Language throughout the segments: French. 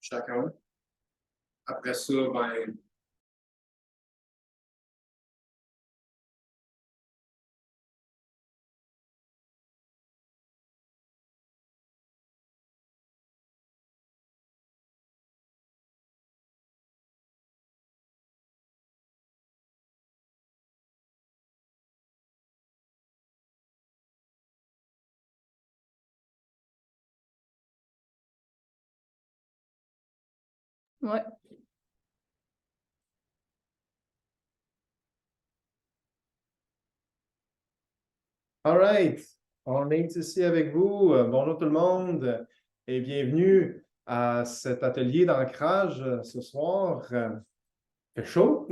chacun. Après ça, ben, Ouais. all right. On est ici avec vous. Bonjour tout le monde et bienvenue à cet atelier d'ancrage ce soir. Il fait chaud,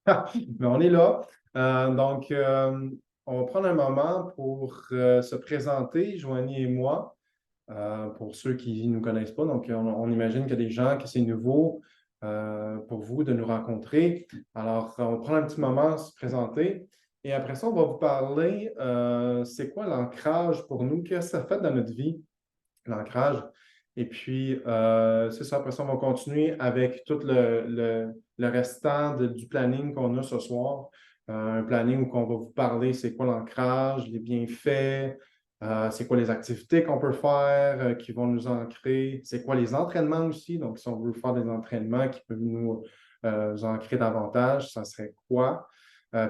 mais on est là. On va prendre un moment pour se présenter, Joanie et moi, pour ceux qui ne nous connaissent pas. Donc, on imagine qu'il y a des gens que c'est nouveau pour vous de nous rencontrer. Alors, on va prendre un petit moment, se présenter. Et après ça, on va vous parler, c'est quoi l'ancrage pour nous? Qu'est-ce que ça fait dans notre vie, l'ancrage? Et puis, c'est ça. Après ça, on va continuer avec tout le restant du planning qu'on a ce soir. Un planning où on va vous parler, c'est quoi l'ancrage, les bienfaits, c'est quoi les activités qu'on peut faire qui vont nous ancrer, c'est quoi les entraînements aussi. Donc, si on veut faire des entraînements qui peuvent nous ancrer davantage, ça serait quoi?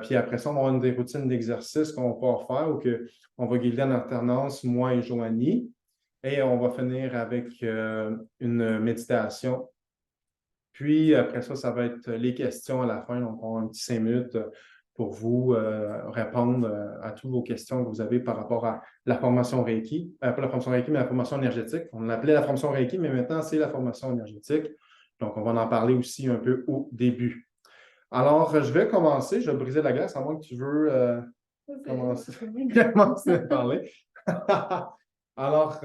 Puis après ça, on va avoir des routines d'exercice qu'on va pouvoir faire ou qu'on va guider en alternance, moi et Joanie. Et on va finir avec une méditation. Puis après ça, ça va être les questions à la fin. Donc, on a un petit 5 minutes pour vous répondre à toutes vos questions que vous avez par rapport à la formation Reiki. Pas la formation Reiki, mais la formation énergétique. On l'appelait la formation Reiki, mais maintenant, c'est la formation énergétique. Donc, on va en parler aussi un peu au début. Alors, je vais commencer. Je vais briser la glace, à moins que tu veux commencer à parler. Alors,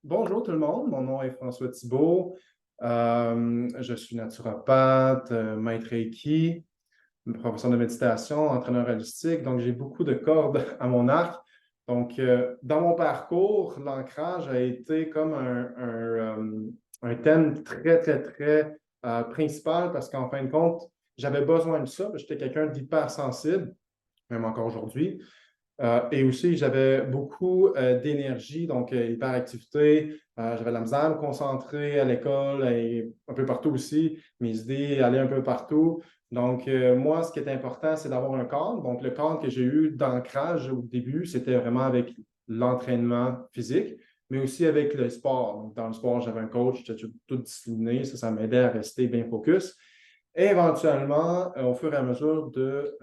bonjour tout le monde, mon nom est François Thibault. Je suis naturopathe, maître Reiki, professeur de méditation, entraîneur holistique. Donc, j'ai beaucoup de cordes à mon arc. Donc, dans mon parcours, l'ancrage a été comme un thème très, très, très principal parce qu'en fin de compte, j'avais besoin de ça. J'étais quelqu'un d'hypersensible, même encore aujourd'hui. Et aussi, j'avais beaucoup d'énergie, donc hyperactivité. J'avais de la misère à me concentrer à l'école et un peu partout aussi. Mes idées allaient un peu partout. Donc, moi, ce qui est important, c'est d'avoir un cadre. Donc, le cadre que j'ai eu d'ancrage au début, c'était vraiment avec l'entraînement physique, mais aussi avec le sport. Donc, dans le sport, j'avais un coach, j'étais tout discipliné. Ça m'aidait à rester bien focus. Et éventuellement, au fur et à mesure de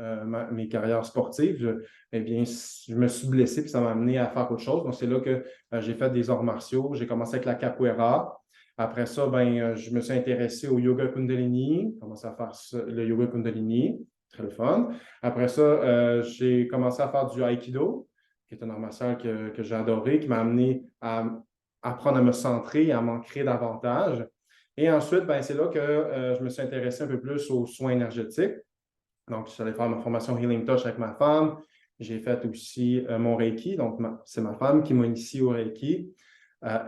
mes carrières sportives, eh bien, je me suis blessé puis ça m'a amené à faire autre chose. Donc, c'est là que j'ai fait des arts martiaux. J'ai commencé avec la capoeira. Après ça, ben, je me suis intéressé au yoga Kundalini. J'ai commencé à faire le yoga Kundalini. Très le fun. Après ça, j'ai commencé à faire du Aikido, qui est un art martial que j'ai adoré, qui m'a amené à apprendre à me centrer et à m'ancrer davantage. Et ensuite, ben, c'est là que je me suis intéressé un peu plus aux soins énergétiques. Donc, je suis allé faire ma formation Healing Touch avec ma femme. J'ai fait aussi mon Reiki. Donc, c'est ma femme qui m'a initié au Reiki.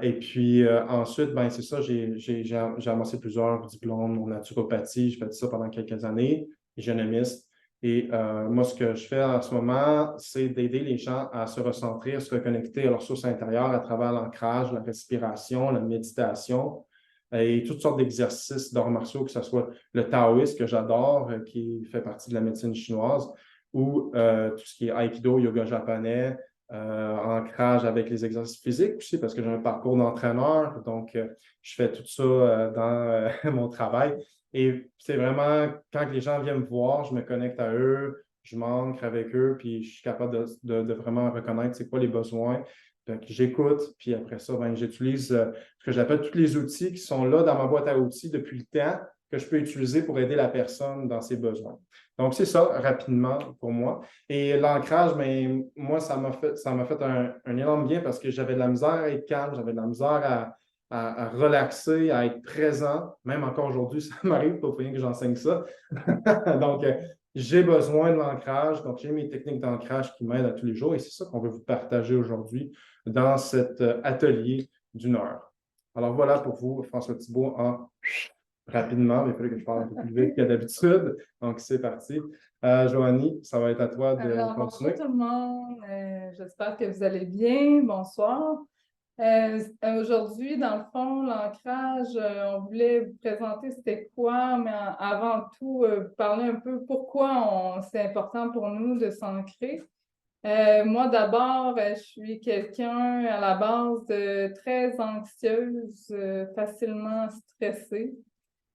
Et puis ensuite, ben, c'est ça, j'ai amassé plusieurs diplômes en naturopathie. J'ai fait ça pendant quelques années, génomiste. Et moi, ce que je fais en ce moment, c'est d'aider les gens à se recentrer, à se reconnecter à leur source intérieure à travers l'ancrage, la respiration, la méditation et toutes sortes d'exercices d'arts martiaux, que ce soit le taoïsme que j'adore, qui fait partie de la médecine chinoise, ou tout ce qui est Aikido, yoga japonais, ancrage avec les exercices physiques aussi, parce que j'ai un parcours d'entraîneur, donc je fais tout ça dans mon travail. Et c'est vraiment, quand les gens viennent me voir, je me connecte à eux, je m'ancre avec eux, puis je suis capable de vraiment reconnaître c'est quoi les besoins. Donc, j'écoute, puis après ça, ben, j'utilise ce que j'appelle tous les outils qui sont là dans ma boîte à outils depuis le temps que je peux utiliser pour aider la personne dans ses besoins. Donc, c'est ça, rapidement, pour moi. Et l'ancrage, mais moi, ça m'a fait un énorme bien parce que j'avais de la misère à être calme, j'avais de la misère à relaxer, à être présent. Même encore aujourd'hui, ça m'arrive, pas pour rien que j'enseigne ça. Donc, j'ai besoin de l'ancrage, donc j'ai mes techniques d'ancrage qui m'aident à tous les jours et c'est ça qu'on veut vous partager aujourd'hui dans cet atelier d'une heure. Alors voilà pour vous, François Thibault, rapidement, mais il fallait que je parle un peu plus vite que d'habitude. Donc c'est parti. Joanie, ça va être à toi de Alors, bonjour continuer. tout le monde. J'espère que vous allez bien. Bonsoir. Aujourd'hui, dans le fond, l'ancrage, on voulait vous présenter c'était quoi, mais avant tout, parler un peu pourquoi c'est important pour nous de s'ancrer. Moi, d'abord, je suis quelqu'un à la base très anxieuse, facilement stressée.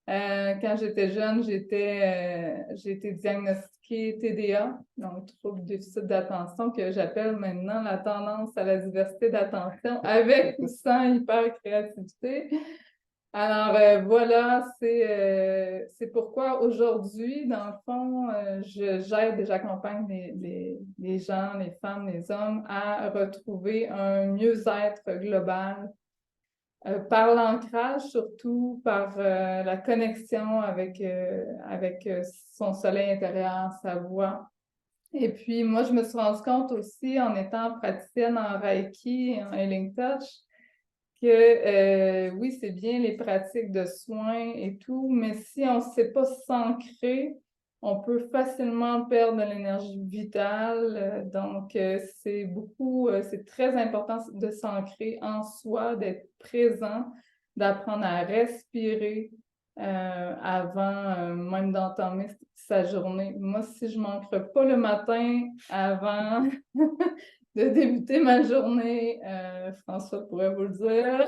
Quand j'étais jeune, j'ai été diagnostiquée TDA, donc trouble du déficit d'attention, que j'appelle maintenant la tendance à la diversité d'attention, avec ou sans hypercréativité. Alors voilà, c'est pourquoi aujourd'hui, dans le fond, j'aide et j'accompagne les gens, les femmes, les hommes à retrouver un mieux-être global par l'ancrage, surtout par la connexion avec son soleil intérieur, sa voix. Et puis, moi, je me suis rendu compte aussi, en étant praticienne en Reiki et en Healing Touch, que oui, c'est bien les pratiques de soins et tout, mais si on ne sait pas s'ancrer, on peut facilement perdre de l'énergie vitale. Donc, c'est très important de s'ancrer en soi, d'être présent, d'apprendre à respirer avant même d'entamer sa journée. Moi, si je ne m'ancre pas le matin avant de débuter ma journée, François pourrait vous le dire,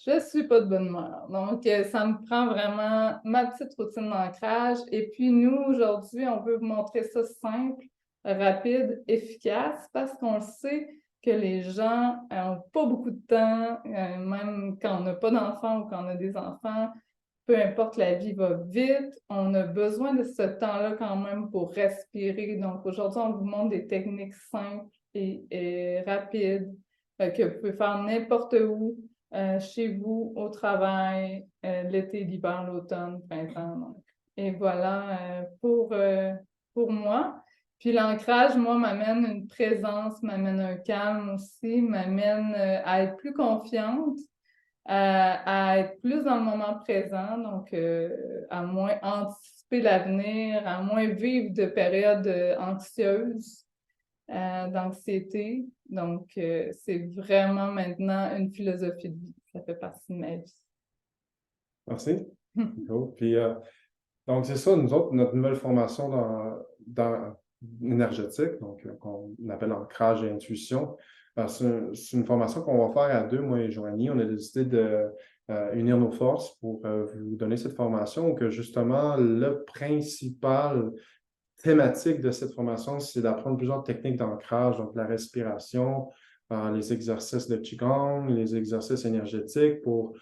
je ne suis pas de bonne humeur. Donc, ça me prend vraiment ma petite routine d'ancrage. Et puis, nous, aujourd'hui, on veut vous montrer ça simple, rapide, efficace, parce qu'on sait que les gens n'ont pas beaucoup de temps, même quand on n'a pas d'enfants ou quand on a des enfants. Peu importe, la vie va vite. On a besoin de ce temps-là quand même pour respirer. Donc, aujourd'hui, on vous montre des techniques simples et rapides que vous pouvez faire n'importe où, chez vous, au travail, l'été, l'hiver, l'automne, le printemps. Donc. Et voilà pour moi. Puis l'ancrage, moi, m'amène une présence, m'amène un calme aussi, m'amène à être plus confiante, à être plus dans le moment présent, donc à moins anticiper l'avenir, à moins vivre de périodes anxieuses, d'anxiété. Donc, c'est vraiment maintenant une philosophie de vie. Ça fait partie de ma vie. Merci. Cool. Puis, donc, c'est ça, nous autres, notre nouvelle formation dans énergétique, donc qu'on appelle ancrage et intuition. C'est une formation qu'on va faire à deux, moi et Joanie. On a décidé de unir nos forces pour vous donner cette formation, que justement, le principal thématique de cette formation, c'est d'apprendre plusieurs techniques d'ancrage, donc la respiration, les exercices de Qigong, les exercices énergétiques pour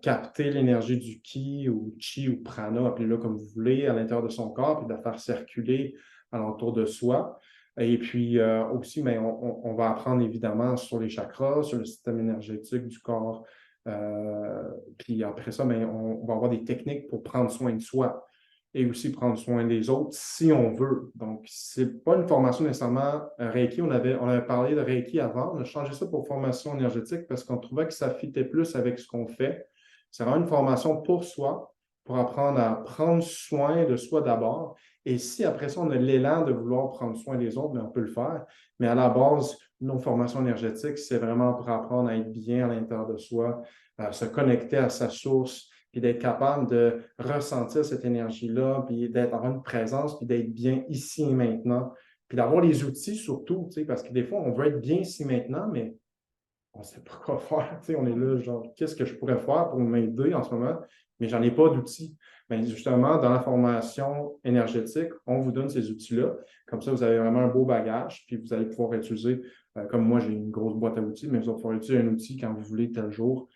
capter l'énergie du Ki ou Chi ou Prana, appelez-le comme vous voulez, à l'intérieur de son corps, puis de la faire circuler alentour de soi. Et puis aussi, mais on va apprendre évidemment sur les chakras, sur le système énergétique du corps. Puis après ça, mais on va avoir des techniques pour prendre soin de soi et aussi prendre soin des autres si on veut. Donc, ce n'est pas une formation nécessairement Reiki. On avait parlé de Reiki avant. On a changé ça pour formation énergétique parce qu'on trouvait que ça fitait plus avec ce qu'on fait. C'est vraiment une formation pour soi, pour apprendre à prendre soin de soi d'abord. Et si après ça, on a l'élan de vouloir prendre soin des autres, bien, on peut le faire. Mais à la base, nos formations énergétiques, c'est vraiment pour apprendre à être bien à l'intérieur de soi, à se connecter à sa source, puis d'être capable de ressentir cette énergie-là, puis d'avoir une présence, puis d'être bien ici et maintenant, puis d'avoir les outils surtout, parce que des fois, on veut être bien ici et maintenant, mais on ne sait pas quoi faire. On est là, genre, qu'est-ce que je pourrais faire pour m'aider en ce moment, mais j'en ai pas d'outils. Mais justement, dans la formation énergétique, on vous donne ces outils-là. Comme ça, vous avez vraiment un beau bagage, puis vous allez pouvoir utiliser, comme moi, j'ai une grosse boîte à outils, mais vous allez pouvoir utiliser un outil quand vous voulez tel jour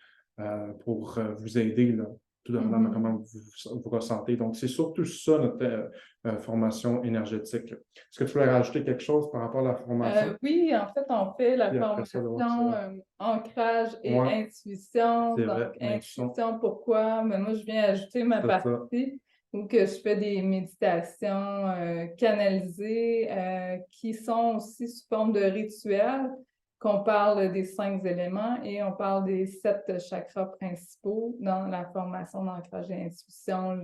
pour vous aider, là, tout dépendamment de comment vous ressentez. Donc, c'est surtout ça, notre formation énergétique. Est-ce que tu voulais rajouter quelque chose par rapport à la formation? Oui, en fait, on fait la Puis après ça, formation ancrage et ouais, intuition. c'est vrai, Donc, l'intuition, intuition, pourquoi? Mais moi, je viens ajouter ma c'est ça. partie. ou que je fais des méditations canalisées qui sont aussi sous forme de rituels, qu'on parle des 5 éléments et on parle des 7 chakras principaux dans la formation d'ancrage et intuition,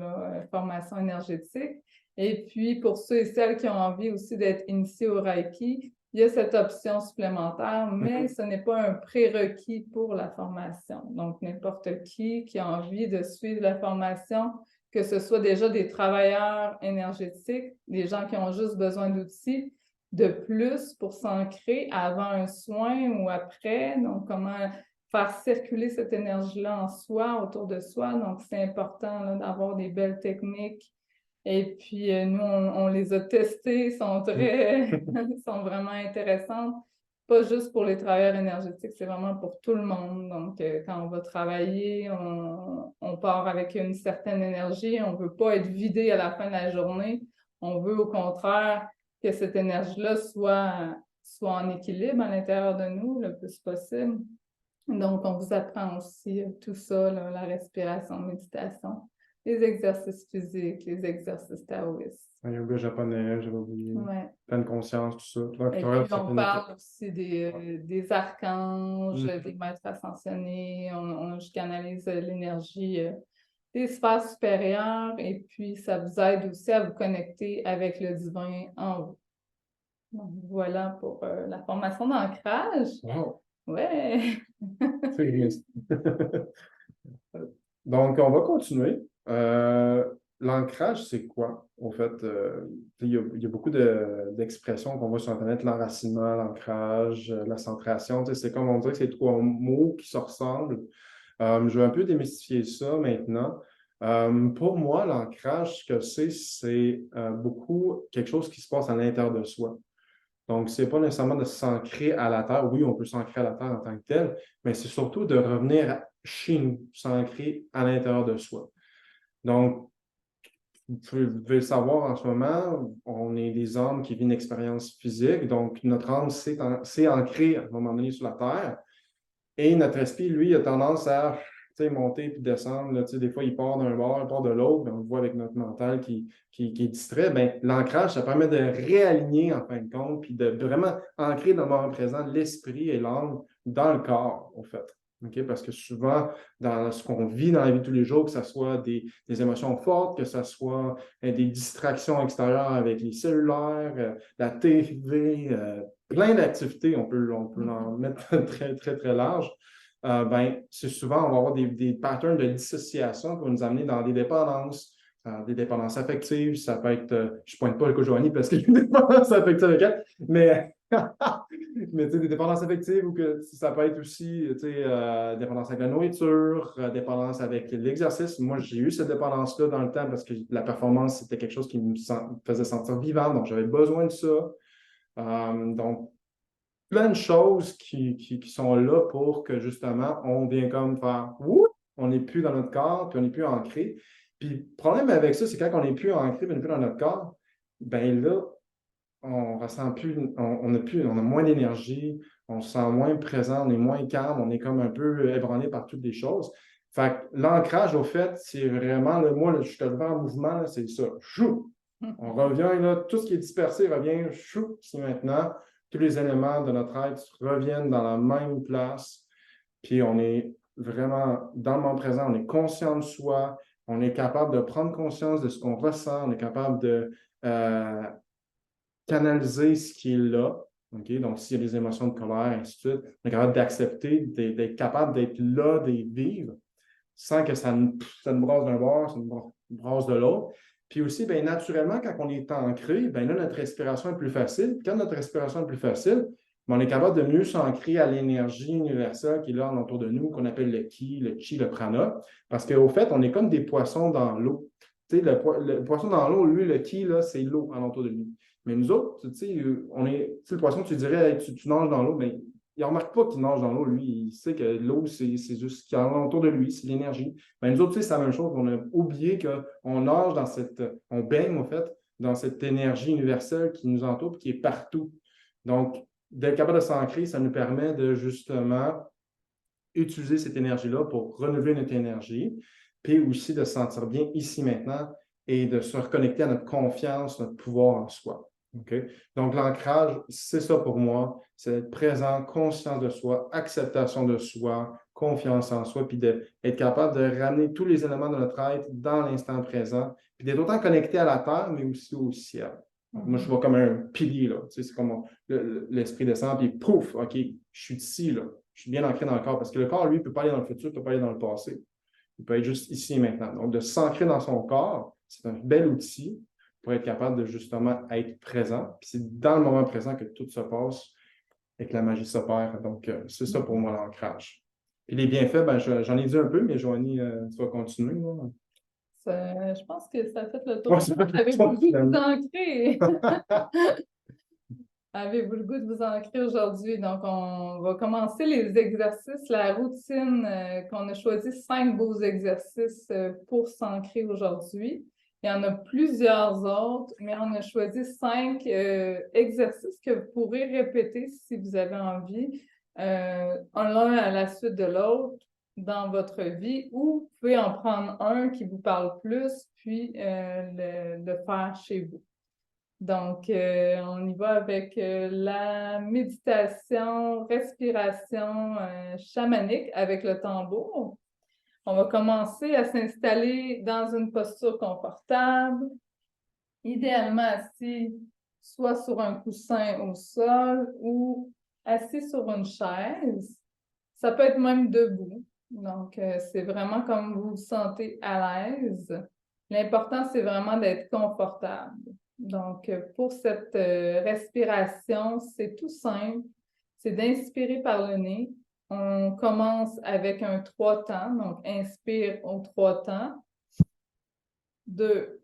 formation énergétique. Et puis, pour ceux et celles qui ont envie aussi d'être initiés au Reiki, il y a cette option supplémentaire, mais ce n'est pas un prérequis pour la formation. Donc, n'importe qui a envie de suivre la formation, que ce soit déjà des travailleurs énergétiques, des gens qui ont juste besoin d'outils de plus pour s'ancrer avant un soin ou après. Donc, comment faire circuler cette énergie-là en soi, autour de soi. Donc, c'est important d'avoir des belles techniques. Et puis, nous, on les a testées, sont sont vraiment intéressantes. Pas juste pour les travailleurs énergétiques, c'est vraiment pour tout le monde. Donc, quand on va travailler, on part avec une certaine énergie. On ne veut pas être vidé à la fin de la journée. On veut au contraire que cette énergie-là soit en équilibre à l'intérieur de nous le plus possible. Donc, on vous apprend aussi tout ça, la respiration, la méditation, les exercices physiques, les exercices taoïstes. Un yoga japonais, j'avais oublié. Ouais. Pleine conscience, tout ça. Et puis, on parle aussi des archanges, des maîtres ascensionnés. Je canalise l'énergie des sphères supérieures et puis ça vous aide aussi à vous connecter avec le divin en vous. Donc, voilà pour la formation d'ancrage. Wow! Ouais! C'est bien. Donc, on va continuer. L'ancrage, c'est quoi? Au fait, il y a beaucoup d'expressions qu'on voit sur Internet, l'enracinement, l'ancrage, la centration. C'est comme on dirait que c'est 3 mots qui se ressemblent. Je vais un peu démystifier ça maintenant. Pour moi, l'ancrage, ce que c'est beaucoup quelque chose qui se passe à l'intérieur de soi. Donc, ce n'est pas nécessairement de s'ancrer à la terre. Oui, on peut s'ancrer à la terre en tant que tel, mais c'est surtout de revenir chez nous, s'ancrer à l'intérieur de soi. Donc, vous devez le savoir en ce moment, on est des âmes qui vivent une expérience physique. Donc, notre âme s'est ancrée à un moment donné sur la terre. Et notre esprit, lui, a tendance à monter puis descendre. Là, des fois, il part d'un bord, il part de l'autre. Ben, on le voit avec notre mental qui est distrait. Ben, l'ancrage, ça permet de réaligner en fin de compte puis de vraiment ancrer dans le moment présent l'esprit et l'âme dans le corps, en fait. Okay? Parce que souvent, dans ce qu'on vit dans la vie de tous les jours, que ce soit des émotions fortes, que ce soit des distractions extérieures avec les cellulaires, la TV, plein d'activités, on peut en mettre très, très, très large. Ben, c'est souvent, on va avoir des patterns de dissociation qui vont nous amener dans des dépendances affectives. Ça peut être, je ne pointe pas le cas Joanie parce qu'il y a une dépendance affective avec elle, mais des dépendances affectives ou que ça peut être aussi dépendance avec la nourriture, dépendance avec l'exercice. Moi, j'ai eu cette dépendance-là dans le temps parce que la performance, c'était quelque chose qui me faisait sentir vivant, donc j'avais besoin de ça. Donc, plein de choses qui sont là pour que justement, on vient comme faire ouh, on n'est plus dans notre corps, puis on n'est plus ancré. Puis le problème avec ça, c'est quand on n'est plus ancré, puis on n'est plus dans notre corps, ben là, on ressent plus, on a moins d'énergie, on se sent moins présent, on est moins calme, on est comme un peu ébranlé par toutes les choses. Fait que l'ancrage, au fait, c'est vraiment, moi, je te le fais en mouvement, là, c'est ça. Chou! On revient, là, tout ce qui est dispersé revient, chou, ici maintenant. Tous les éléments de notre être reviennent dans la même place. Puis on est vraiment dans le moment présent, on est conscient de soi, on est capable de prendre conscience de ce qu'on ressent, on est capable de canaliser ce qui est là. Okay? Donc, s'il y a des émotions de colère, ainsi de suite, on est capable d'accepter, d'être capable d'être là, de vivre, sans que ça nous brasse d'un bord, ça nous brasse de l'autre. Puis aussi, bien, naturellement, quand on est ancré, bien là, notre respiration est plus facile. Quand notre respiration est plus facile, bien, on est capable de mieux s'ancrer à l'énergie universelle qui est là autour de nous, qu'on appelle le ki, le prana. Parce qu'au fait, on est comme des poissons dans l'eau. Tu sais, le poisson dans l'eau, lui, le ki, là, c'est l'eau alentour de lui. Mais nous autres, tu sais, le poisson, tu dirais, hey, tu nages dans l'eau, mais il ne remarque pas qu'il nage dans l'eau, lui. Il sait que l'eau, c'est juste ce qui est autour de lui, c'est l'énergie. Mais nous autres, tu sais, c'est la même chose. On a oublié qu'on nage on baigne, en fait, dans cette énergie universelle qui nous entoure et qui est partout. Donc, d'être capable de s'ancrer, ça nous permet de justement utiliser cette énergie-là pour renouveler notre énergie, puis aussi de se sentir bien ici maintenant et de se reconnecter à notre confiance, notre pouvoir en soi. Okay? Donc, l'ancrage, c'est ça pour moi, c'est être présent, conscience de soi, acceptation de soi, confiance en soi, puis d'être capable de ramener tous les éléments de notre être dans l'instant présent, puis d'être autant connecté à la terre, mais aussi au ciel. Moi, je vois comme un pilier, là. Tu sais, c'est comme l'esprit descend, puis pouf, OK, je suis ici, là. Je suis bien ancré dans le corps, parce que le corps, lui, ne peut pas aller dans le futur, ne peut pas aller dans le passé. Il peut être juste ici et maintenant. Donc, de s'ancrer dans son corps, c'est un bel outil pour être capable de justement être présent. Puis c'est dans le moment présent que tout se passe et que la magie s'opère. Donc, c'est ça pour moi l'ancrage. Et les bienfaits, ben, j'en ai dit un peu, mais Joanie, tu vas continuer. Là. Je pense que ça fait le Ouais, tour. c'est pas Avez-vous le goût de vous finalement. ancrer? Avez-vous le goût de vous ancrer aujourd'hui? Donc, on va commencer les exercices, la routine qu'on a choisi 5 beaux exercices pour s'ancrer aujourd'hui. Il y en a plusieurs autres, mais on a choisi 5 exercices que vous pourrez répéter si vous avez envie, l'un à la suite de l'autre dans votre vie, ou vous pouvez en prendre un qui vous parle plus, puis le faire chez vous. Donc, on y va avec la méditation, respiration chamanique avec le tambour. On va commencer à s'installer dans une posture confortable, idéalement assis soit sur un coussin au sol ou assis sur une chaise. Ça peut être même debout. Donc, c'est vraiment comme vous vous sentez à l'aise. L'important, c'est vraiment d'être confortable. Donc, pour cette respiration, c'est tout simple. C'est d'inspirer par le nez. On commence avec un 3 temps. Donc, inspire aux 3 temps. 2,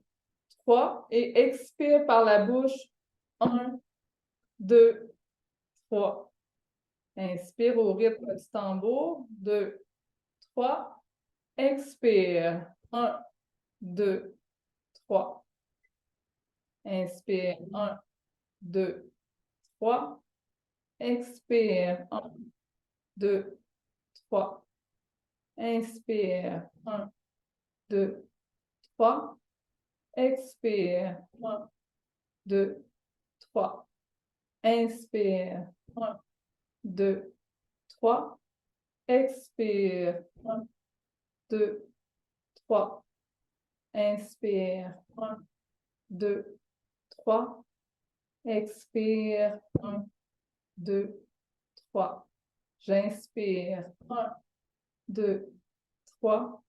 3. Et expire par la bouche. 1, 2, 3. Inspire au rythme du tambour. 2, 3. Expire. 1, 2, 3. Inspire. 1, 2, 3. Expire. 1, 2, 3. Inspire. 1, 2, 3. Expire. 1, 2, 3. Inspire. 1, 2, 3. Expire. 1, 2, 3. Inspire. 1, 2, 3. Expire. 1, 2, 3. J'inspire. 1, 2, 3.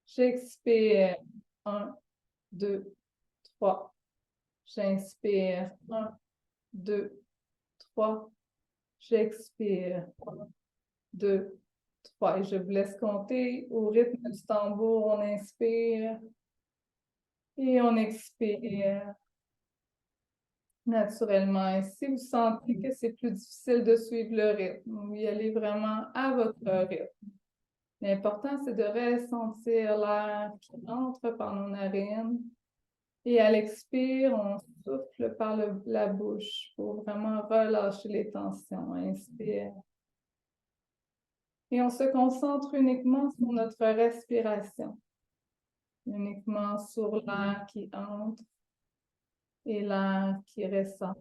J'expire. 1, 2, 3. J'inspire. 1, 2, 3. J'expire. 1, 2, 3. Et je vous laisse compter au rythme du tambour. On inspire et on expire naturellement. Et si vous sentez que c'est plus difficile de suivre le rythme, vous y allez vraiment à votre rythme. L'important, c'est de ressentir l'air qui entre par nos narines. Et à l'expire, on souffle par la bouche pour vraiment relâcher les tensions. Inspire. Et on se concentre uniquement sur notre respiration, uniquement sur l'air qui entre et l'air qui ressort.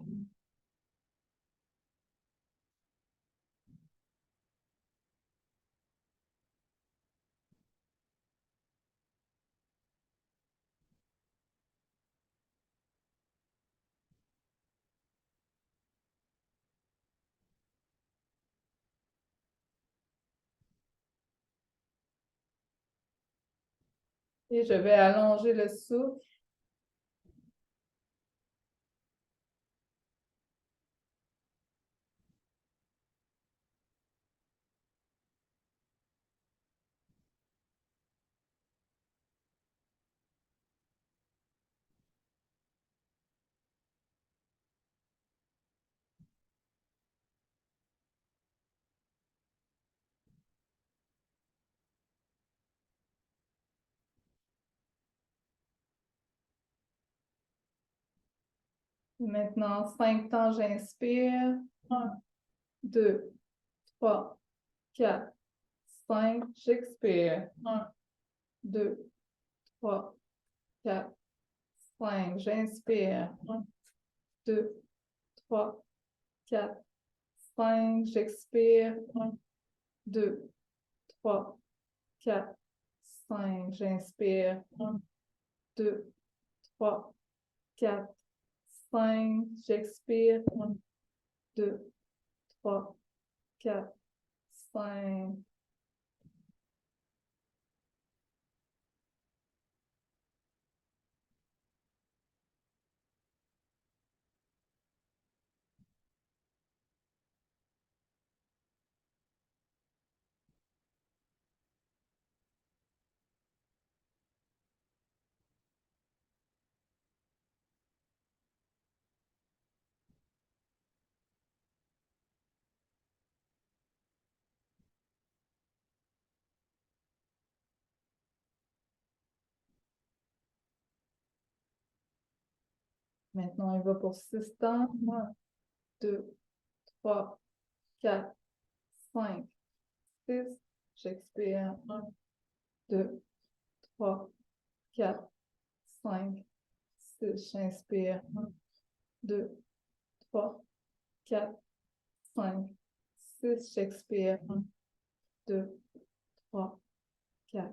Et je vais allonger le souffle. Maintenant, 5 temps, j'inspire. 1, 2, 3, 4, 5. J'expire. 1, 2, 3, 4, 5. J'inspire. 1, 2, 3, 4, 5. J'expire. 1, 2, 3, 4, 5. J'inspire. 1, 2, 3, 4, 5. J'expire. 1, 2, 3, 4, 5. Maintenant, il va pour 6 temps. 1, 2, 3, 4, 5, 6. J'expire. 1, 2, 3, 4, 5, 6. J'inspire. 1, 2, 3, 4, 5, 6. J'expire. 1, 2, 3, 4,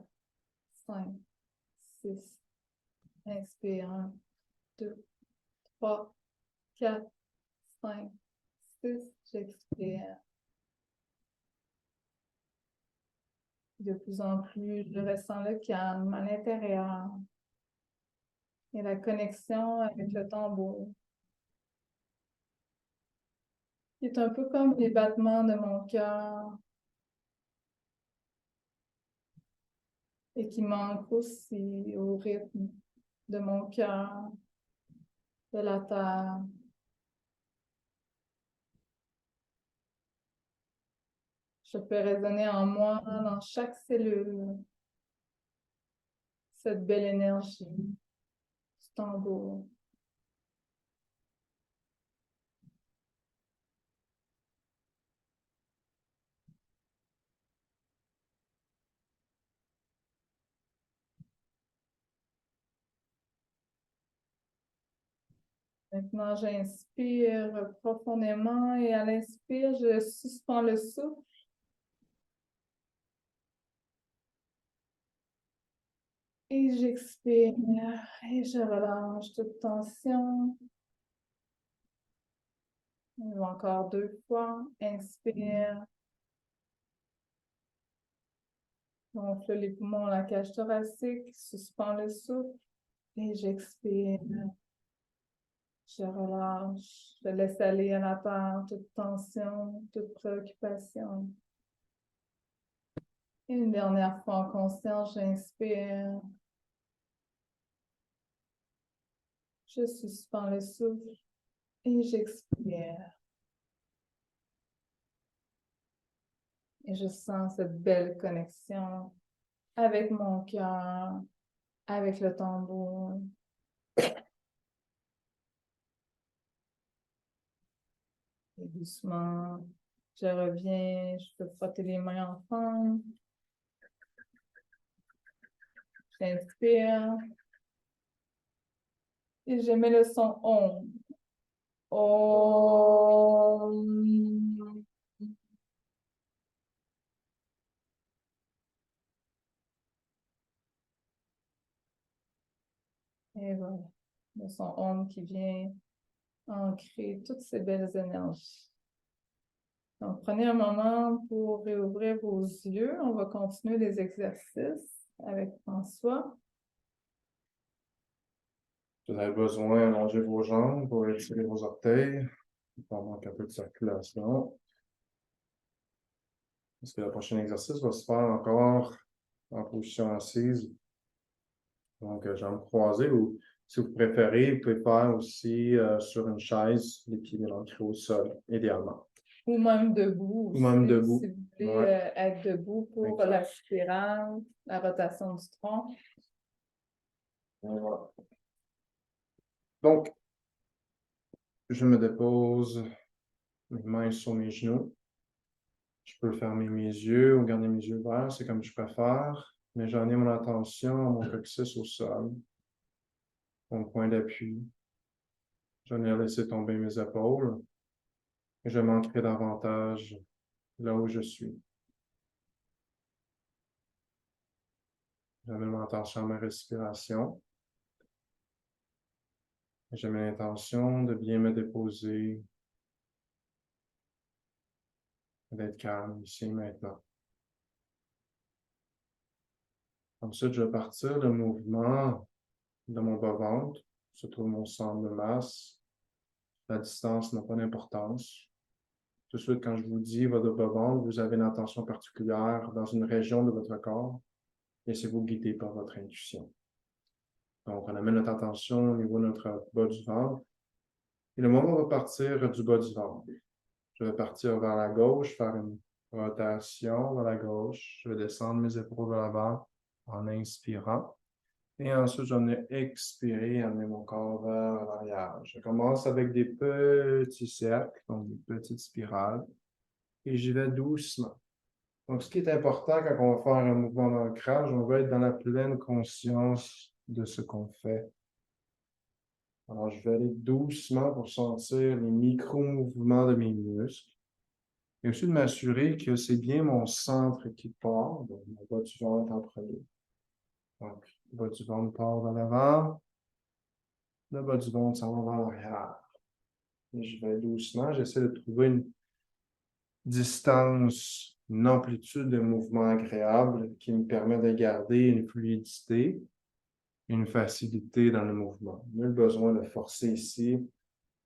5, 6. Inspire. 1, 2, 3, 4, 5, 6. J'expire. De plus en plus, je ressens le calme à l'intérieur et la connexion avec le tambour, qui est un peu comme les battements de mon cœur et qui manque aussi au rythme de mon cœur, de la terre. Je fais résonner en moi, dans chaque cellule, cette belle énergie du tambour. Maintenant, j'inspire profondément et à l'inspire, je suspends le souffle. Et j'expire et je relâche toute tension. Et encore 2 fois. Inspire. Gonfle les poumons, la cage thoracique. Suspends le souffle. Et j'expire. Je relâche. Je laisse aller à la terre toute tension, toute préoccupation. Et une dernière fois en conscience, j'inspire. Je suspends le souffle. Et j'expire. Et je sens cette belle connexion avec mon cœur, avec le tambour. Et doucement, je reviens, je peux frotter les mains ensemble. J'inspire. Et je mets le son OM. OM. Et voilà, le son OM qui vient ancrer toutes ces belles énergies. Donc, prenez un moment pour réouvrir vos yeux. On va continuer les exercices avec François. Si vous avez besoin, allongez vos jambes pour étirer vos orteils. On manque un peu de circulation. Parce que le prochain exercice va se faire encore en position assise. Donc, jambes croisées ou si vous préférez, vous pouvez faire aussi sur une chaise, les pieds ancrés au sol, idéalement. Ou même debout. Ou même si, debout. Si vous voulez Ouais. être debout pour Exact. la spirale, la rotation du tronc. Voilà. Donc, je me dépose mes mains sur mes genoux. Je peux fermer mes yeux ou garder mes yeux ouverts, c'est comme je préfère. Mais j'en ai mon attention à mon coccyx au sol. mon point d'appui. J'en ai laissé tomber mes épaules et je m'ancre davantage là où je suis. J'amène mon attention à ma respiration. J'ai l'intention de bien me déposer, d'être calme ici et maintenant. Ensuite, je vais partir le mouvement de mon bas-ventre, se trouve mon centre de masse. La distance n'a pas d'importance. Tout de suite, quand je vous dis votre bas-ventre, vous avez une attention particulière dans une région de votre corps. Laissez-vous guider par votre intuition. Donc, on amène notre attention au niveau de notre bas du ventre. Et le moment va partir du bas du ventre. Je vais partir vers la gauche, faire une rotation vers la gauche. Je vais descendre mes épaules vers l'avant en inspirant. Et ensuite, j'en ai expiré, amener mon corps vers l'arrière. Je commence avec des petits cercles, donc des petites spirales. Et j'y vais doucement. Donc, ce qui est important quand on va faire un mouvement d'ancrage, on va être dans la pleine conscience de ce qu'on fait. Alors, je vais aller doucement pour sentir les micro-mouvements de mes muscles. Et aussi de m'assurer que c'est bien mon centre qui part, donc mon bas du ventre en premier. Donc, le bas du ventre part vers l'avant, le bas du ventre s'en va vers l'arrière. Et je vais doucement, j'essaie de trouver une distance, une amplitude de mouvement agréable qui me permet de garder une fluidité, une facilité dans le mouvement. Nul besoin de forcer ici.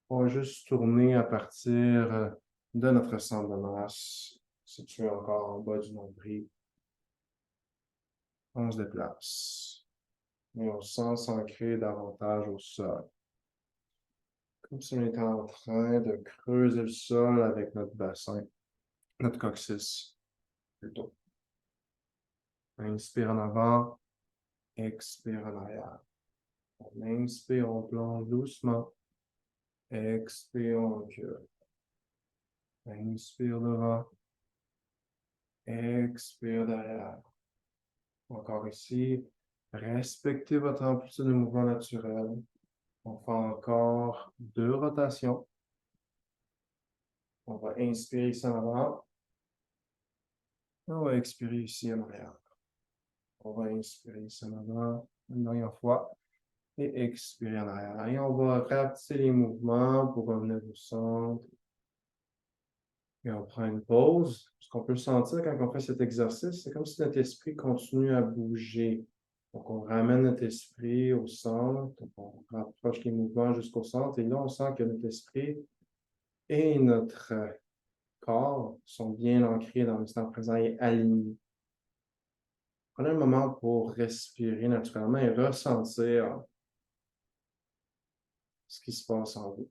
On va juste tourner à partir de notre centre de masse, situé encore en bas du nombril. On se déplace. Et on sent s'ancrer davantage au sol. Comme si on était en train de creuser le sol avec notre bassin, notre coccyx, plutôt. Inspire en avant, expire en arrière. On inspire, on plonge doucement. Expire, on recule. Inspire devant. Expire derrière. Encore ici, respectez votre amplitude de mouvement naturel. On fait encore 2 rotations. On va inspirer ici en avant. On va expirer ici en arrière. On va inspirer ici en avant une dernière fois et expirer en arrière. Et on va rapetisser les mouvements pour revenir au centre. Et on prend une pause. Ce qu'on peut sentir quand on fait cet exercice, c'est comme si notre esprit continue à bouger. Donc, on ramène notre esprit au centre, on rapproche les mouvements jusqu'au centre, et là, on sent que notre esprit et notre corps sont bien ancrés dans l'instant présent et alignés. Prenez un moment pour respirer naturellement et ressentir ce qui se passe en vous.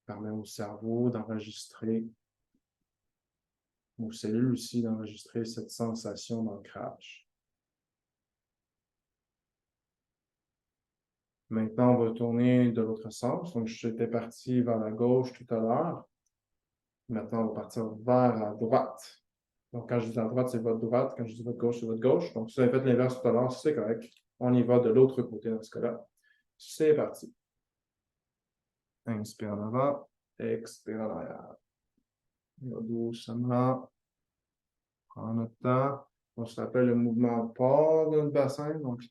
Permet au cerveau d'enregistrer, aux cellules aussi d'enregistrer cette sensation d'ancrage. Maintenant, on va tourner de l'autre sens. Donc, j'étais parti vers la gauche tout à l'heure. Maintenant, on va partir vers la droite. Donc, quand je dis la droite, c'est votre droite. Quand je dis votre gauche, c'est votre gauche. Donc, si vous avez fait l'inverse tout à l'heure, c'est correct. On y va de l'autre côté dans ce cas-là. C'est parti. Inspire en avant, expire en arrière. Doucement. Prends notre temps. On se rappelle le mouvement part de notre bassin. Donc,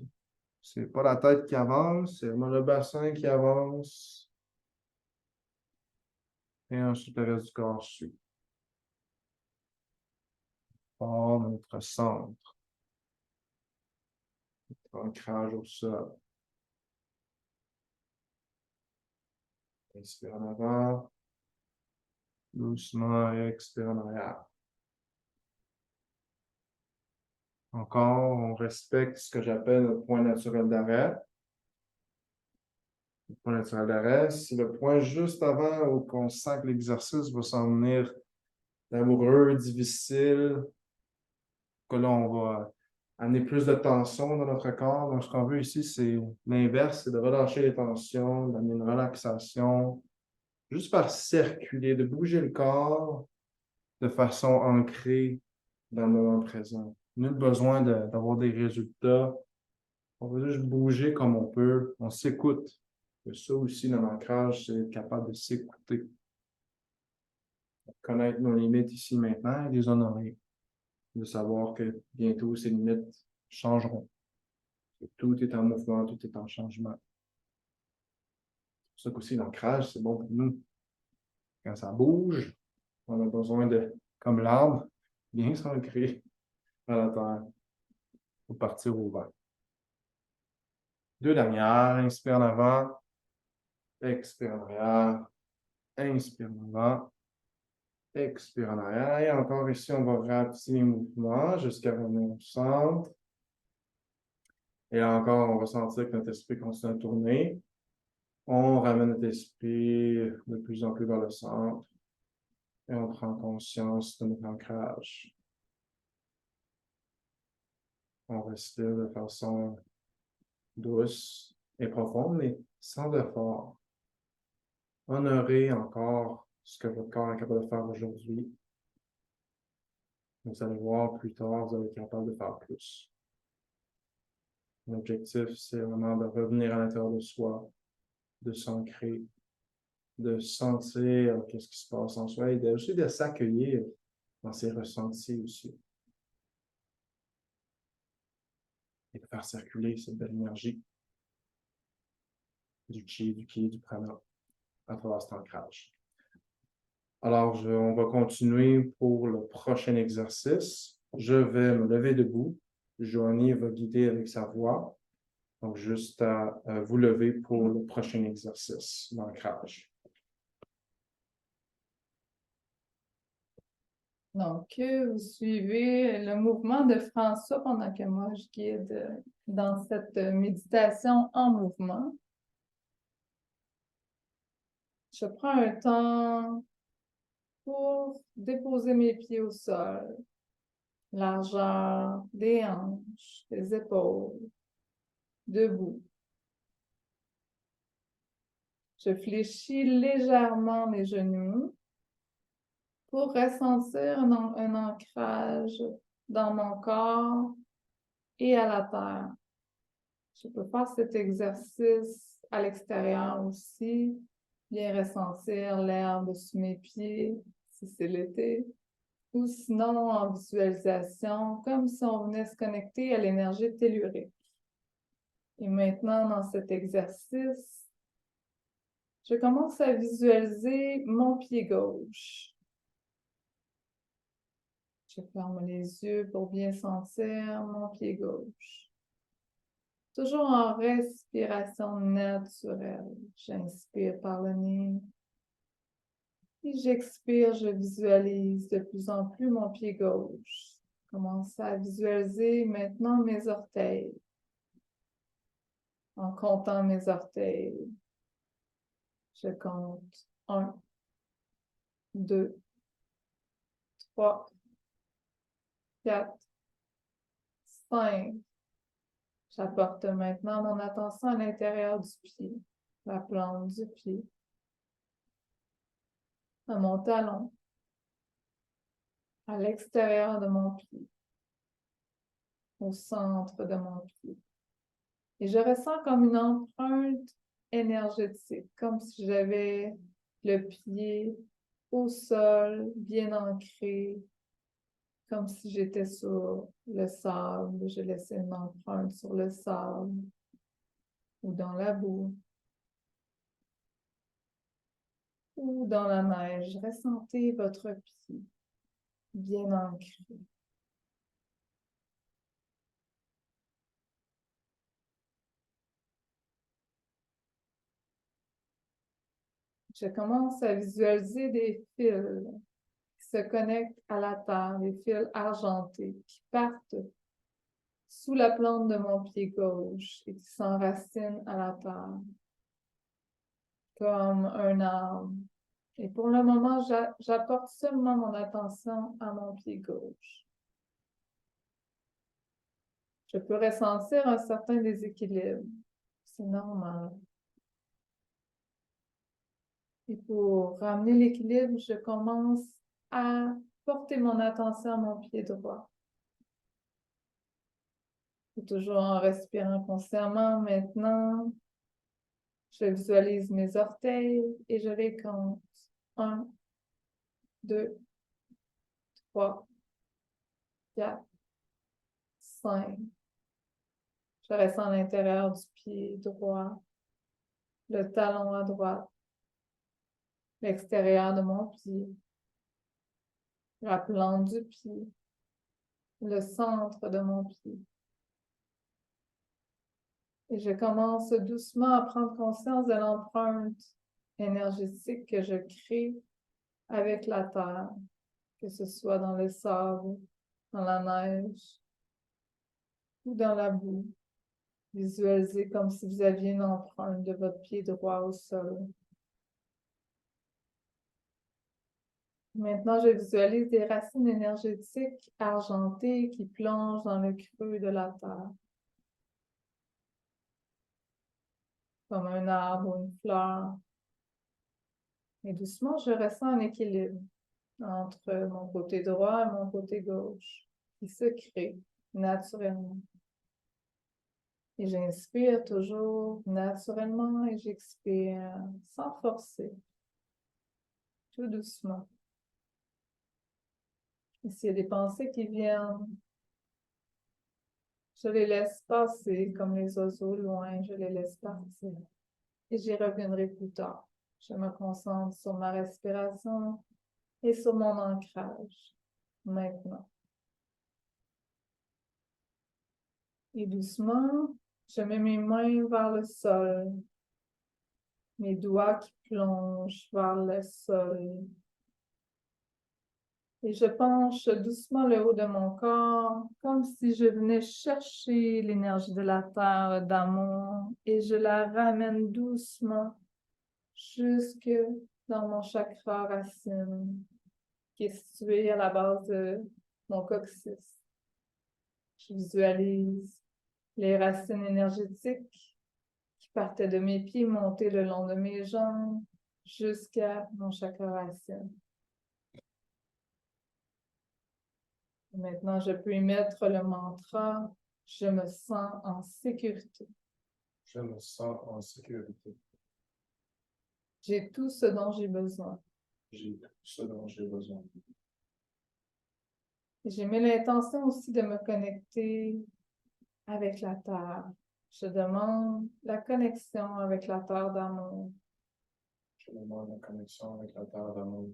c'est pas la tête qui avance, c'est vraiment le bassin qui avance. Et ensuite, le reste du corps suit. Part de notre centre. Notre ancrage au sol. Inspire en avant. Doucement, expire en arrière. Encore, on respecte ce que j'appelle le point naturel d'arrêt. Le point naturel d'arrêt, c'est le point juste avant où on sent que l'exercice va s'en venir laboureux, difficile, que là, on va amener plus de tension dans notre corps. Donc, ce qu'on veut ici, c'est l'inverse, c'est de relâcher les tensions, d'amener une relaxation, juste par circuler, de bouger le corps de façon ancrée dans le moment présent. Nul besoin d'avoir des résultats. On veut juste bouger comme on peut. On s'écoute. Ça aussi, dans l'ancrage, c'est être capable de s'écouter. Connaître nos limites ici maintenant et les honorer. De savoir que bientôt, ces limites changeront. Tout est en mouvement, tout est en changement. C'est pour ça qu'aussi l'ancrage, c'est bon pour nous. Quand ça bouge, on a besoin de, comme l'arbre, bien s'ancrer à la terre pour partir au vent. Deux dernières, inspire en avant, expire en arrière, inspire en avant, expire en arrière. Et encore ici, on va rapetisser les mouvements jusqu'à revenir au centre. Et encore, on va sentir que notre esprit continue à tourner. On ramène notre esprit de plus en plus vers le centre. Et on prend conscience de notre ancrage. On respire de façon douce et profonde, mais sans effort. Honorez encore ce que votre corps est capable de faire aujourd'hui. Vous allez voir plus tard, vous allez être capable de faire plus. L'objectif, c'est vraiment de revenir à l'intérieur de soi, de s'ancrer, de sentir qu'est-ce qui se passe en soi et aussi de s'accueillir dans ses ressentis aussi. Et de faire circuler cette belle énergie du chi, du ki, du prana à travers cet ancrage. Alors, on va continuer pour le prochain exercice. Je vais me lever debout. Joanie va guider avec sa voix. Donc, juste à vous lever pour le prochain exercice d'ancrage. Donc, vous suivez le mouvement de François pendant que moi, je guide dans cette méditation en mouvement. Je prends un temps pour déposer mes pieds au sol, largeur des hanches, des épaules, debout. Je fléchis légèrement les genoux pour ressentir un ancrage dans mon corps et à la terre. Je peux faire cet exercice à l'extérieur aussi, bien ressentir l'herbe sous mes pieds, si c'est l'été, ou sinon en visualisation, comme si on venait se connecter à l'énergie tellurique. Et maintenant, dans cet exercice, je commence à visualiser mon pied gauche. Je ferme les yeux pour bien sentir mon pied gauche. Toujours en respiration naturelle. J'inspire par le nez. Et j'expire, je visualise de plus en plus mon pied gauche. Je commence à visualiser maintenant mes orteils. En comptant mes orteils, je compte 1, 2, 3, 4, 5. J'apporte maintenant mon attention à l'intérieur du pied, la plante du pied, à mon talon, à l'extérieur de mon pied, au centre de mon pied. Et je ressens comme une empreinte énergétique, comme si j'avais le pied au sol, bien ancré, comme si j'étais sur le sable. Je laissais une empreinte sur le sable ou dans la boue ou dans la neige. Ressentez votre pied bien ancré. Je commence à visualiser des fils qui se connectent à la terre, des fils argentés qui partent sous la plante de mon pied gauche et qui s'enracinent à la terre comme un arbre. Et pour le moment, j'apporte seulement mon attention à mon pied gauche. Je peux ressentir un certain déséquilibre. C'est normal. Et pour ramener l'équilibre, je commence à porter mon attention à mon pied droit. Et toujours en respirant consciemment maintenant, je visualise mes orteils et je les compte. 1, 2, 3, 4, 5. Je ressens à l'intérieur du pied droit, le talon à droite, l'extérieur de mon pied, la plante du pied, le centre de mon pied. Et je commence doucement à prendre conscience de l'empreinte énergétique que je crée avec la terre, que ce soit dans le sable, dans la neige ou dans la boue. Visualisez comme si vous aviez une empreinte de votre pied droit au sol. Maintenant, je visualise des racines énergétiques argentées qui plongent dans le creux de la terre, comme un arbre ou une fleur. Et doucement, je ressens un équilibre entre mon côté droit et mon côté gauche qui se crée naturellement. Et j'inspire toujours naturellement et j'expire sans forcer, tout doucement. Et s'il y a des pensées qui viennent, je les laisse passer comme les oiseaux loin, je les laisse partir. Et j'y reviendrai plus tard. Je me concentre sur ma respiration et sur mon ancrage, maintenant. Et doucement, je mets mes mains vers le sol, mes doigts qui plongent vers le sol. Et je penche doucement le haut de mon corps, comme si je venais chercher l'énergie de la terre d'amour et je la ramène doucement jusque dans mon chakra racine, qui est situé à la base de mon coccyx. Je visualise les racines énergétiques qui partaient de mes pieds, monter le long de mes jambes jusqu'à mon chakra racine. Et maintenant, je peux y mettre le mantra « Je me sens en sécurité ». Je me sens en sécurité. J'ai tout ce dont j'ai besoin. J'ai tout ce dont j'ai besoin. J'ai mis l'intention aussi de me connecter avec la Terre. Je demande la connexion avec la Terre d'amour. Je demande la connexion avec la terre d'amour.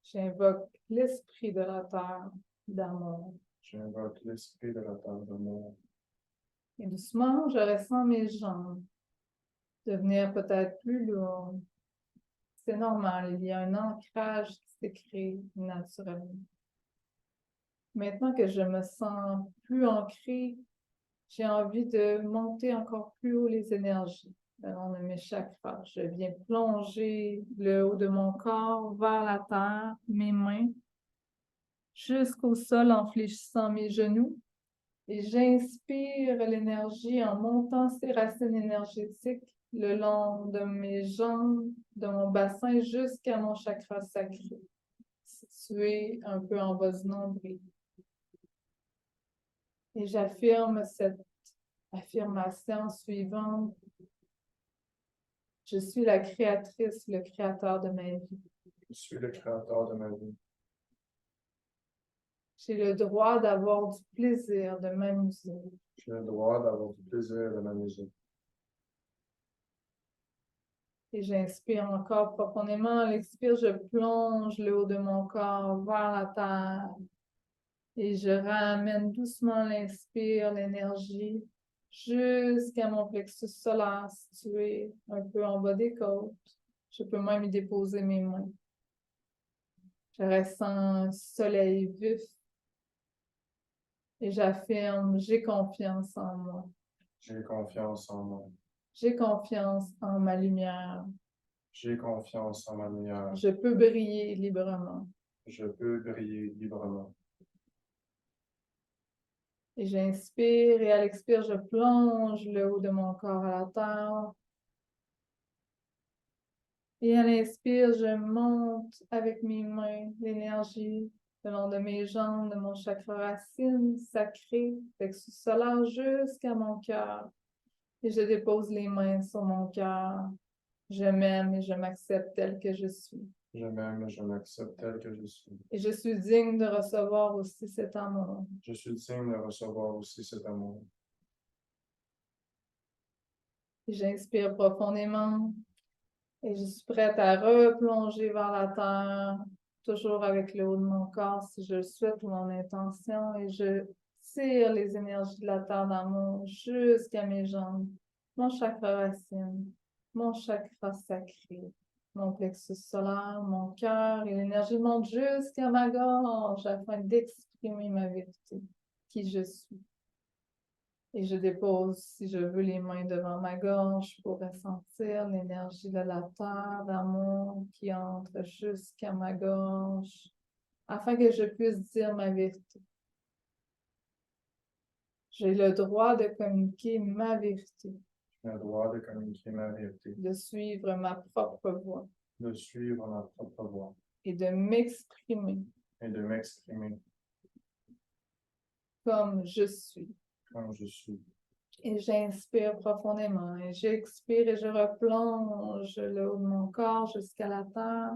J'invoque l'esprit de la Terre d'amour. J'invoque l'esprit de la terre d'amour. Et doucement, je ressens mes jambes devenir peut-être plus lourdes. C'est normal, il y a un ancrage qui s'est créé naturellement. Maintenant que je me sens plus ancrée, j'ai envie de monter encore plus haut les énergies le long de mes chakras. Je viens plonger le haut de mon corps vers la terre, mes mains, jusqu'au sol en fléchissant mes genoux. Et j'inspire l'énergie en montant ces racines énergétiques le long de mes jambes, de mon bassin jusqu'à mon chakra sacré, situé un peu en bas du nombril. Et j'affirme cette affirmation suivante. Je suis la créatrice, le créateur de ma vie. Je suis le créateur de ma vie. J'ai le droit d'avoir du plaisir, de m'amuser. J'ai le droit d'avoir du plaisir de m'amuser. Et j'inspire encore profondément. À l'expire, je plonge le haut de mon corps vers la terre. Et je ramène doucement l'inspire, l'énergie, jusqu'à mon plexus solaire situé un peu en bas des côtes. Je peux même y déposer mes mains. Je ressens un soleil vif. Et j'affirme, j'ai confiance en moi. J'ai confiance en moi. J'ai confiance en ma lumière. J'ai confiance en ma lumière. Je peux briller librement. Je peux briller librement. Et j'inspire et à l'expire, je plonge le haut de mon corps à la terre. Et à l'inspire, je monte avec mes mains l'énergie le long de mes jambes, de mon chakra racine sacré, plexus solaire jusqu'à mon cœur. Et je dépose les mains sur mon cœur. Je m'aime et je m'accepte tel que je suis. Je m'aime et je m'accepte tel que je suis. Et je suis digne de recevoir aussi cet amour. Je suis digne de recevoir aussi cet amour. Et j'inspire profondément. Et je suis prête à replonger vers la terre, toujours avec le haut de mon corps si je le souhaite ou mon intention. Et je tire les énergies de la terre d'amour jusqu'à mes jambes, mon chakra racine, mon chakra sacré, mon plexus solaire, mon cœur. Et l'énergie monte jusqu'à ma gorge afin d'exprimer ma vérité, qui je suis. Et je dépose, si je veux, les mains devant ma gorge pour ressentir l'énergie de la terre d'amour qui entre jusqu'à ma gorge, afin que je puisse dire ma vérité. J'ai le droit de communiquer ma vérité. J'ai le droit de communiquer ma vérité. De suivre ma propre voie. De suivre ma propre voie. Et de m'exprimer. Et de m'exprimer. Comme je suis. Comme je suis. Et j'inspire profondément et j'expire et je replonge le haut de mon corps jusqu'à la terre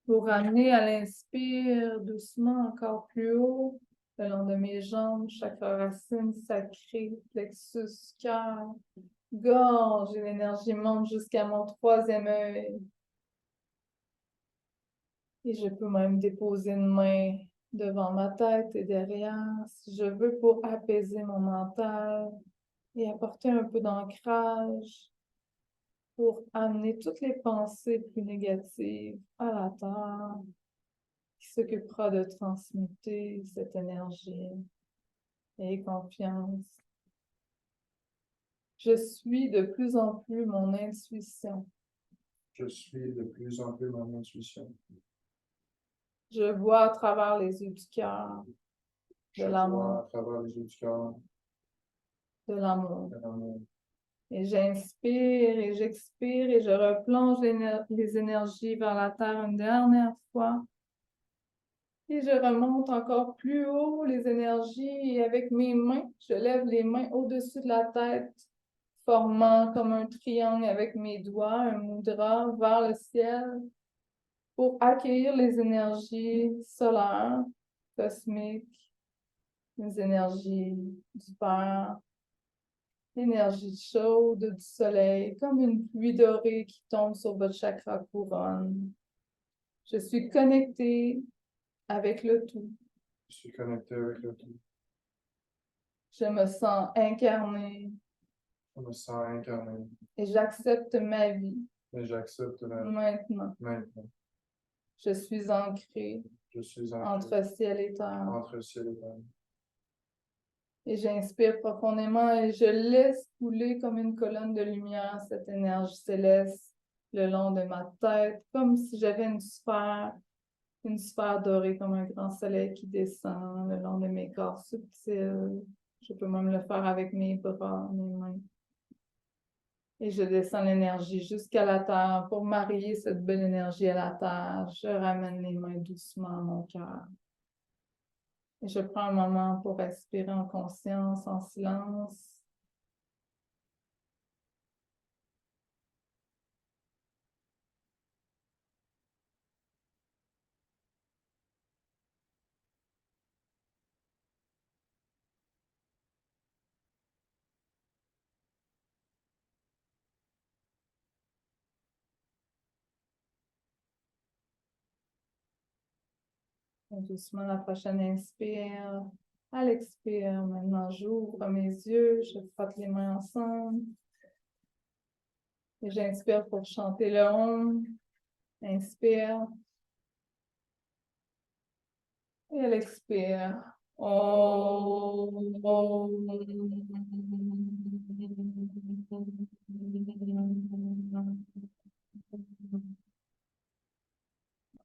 pour ramener à l'inspire doucement encore plus haut le long de mes jambes, chakra racine sacré, plexus, cœur, gorge et l'énergie monte jusqu'à mon troisième œil. Et je peux même déposer une main devant ma tête et derrière si je veux pour apaiser mon mental et apporter un peu d'ancrage pour amener toutes les pensées plus négatives à la terre qui s'occupera de transmuter cette énergie et confiance. Je suis de plus en plus mon intuition. Je suis de plus en plus mon intuition. Je vois à travers les yeux du cœur, Je vois à travers les yeux du cœur, de l'amour. de l'amour. Et j'inspire et j'expire et je replonge les énergies vers la terre une dernière fois. Et je remonte encore plus haut les énergies et avec mes mains, je lève les mains au-dessus de la tête, formant comme un triangle avec mes doigts, un mudra vers le ciel pour accueillir les énergies solaires, cosmiques, les énergies du Père, l'énergie chaude du soleil, comme une pluie dorée qui tombe sur votre chakra couronne. Je suis connectée avec le tout. Je suis connecté avec le tout. Je me sens incarnée. Je me sens incarné. Et j'accepte ma vie. Et j'accepte la vie Maintenant. maintenant. Je suis ancrée. Je suis ancré Entre ciel et terre. entre ciel et terre. Et j'inspire profondément et je laisse couler comme une colonne de lumière cette énergie céleste le long de ma tête, comme si j'avais une sphère dorée comme un grand soleil qui descend le long de mes corps subtils. Je peux même le faire avec mes bras, mes mains. Et je descends l'énergie jusqu'à la terre pour marier cette belle énergie à la terre. Je ramène les mains doucement à mon cœur. Et je prends un moment pour respirer en conscience, en silence. Et doucement, la prochaine inspire. À l'expire, maintenant, j'ouvre mes yeux, je frotte les mains ensemble. Et j'inspire pour chanter le Om. Inspire. Et à l'expire. Om.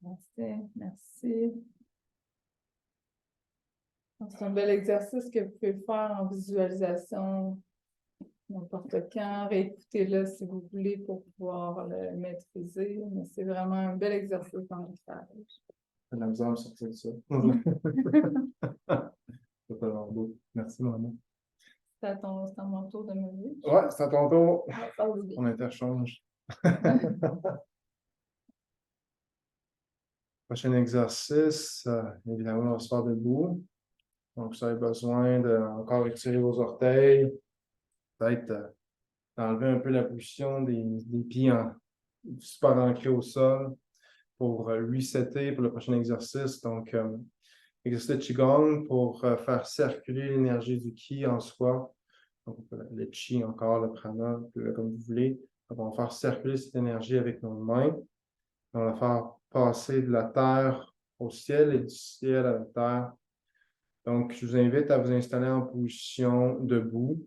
Merci, merci. C'est un bel exercice que vous pouvez faire en visualisation n'importe quand. Réécoutez-le si vous voulez pour pouvoir le maîtriser. Mais c'est vraiment un bel exercice dans le stage. J'ai de la misère à me sortir de ça. C'est tellement beau. Merci, maman. C'est à mon tour de me lever. Ouais, c'est à ton tour. Ça passe bien. On interchange. Prochain exercice, évidemment, on va se faire debout. Donc, vous avez besoin de encore étirer vos orteils, peut-être d'enlever un peu la position des pieds super ancrés au sol pour resetter pour le prochain exercice. Donc, exercice de Qigong pour faire circuler l'énergie du Qi en soi. Donc, le Qi encore, le prana, comme vous voulez. Donc, on va faire circuler cette énergie avec nos mains. On va la faire passer de la terre au ciel et du ciel à la terre. Donc, je vous invite à vous installer en position debout,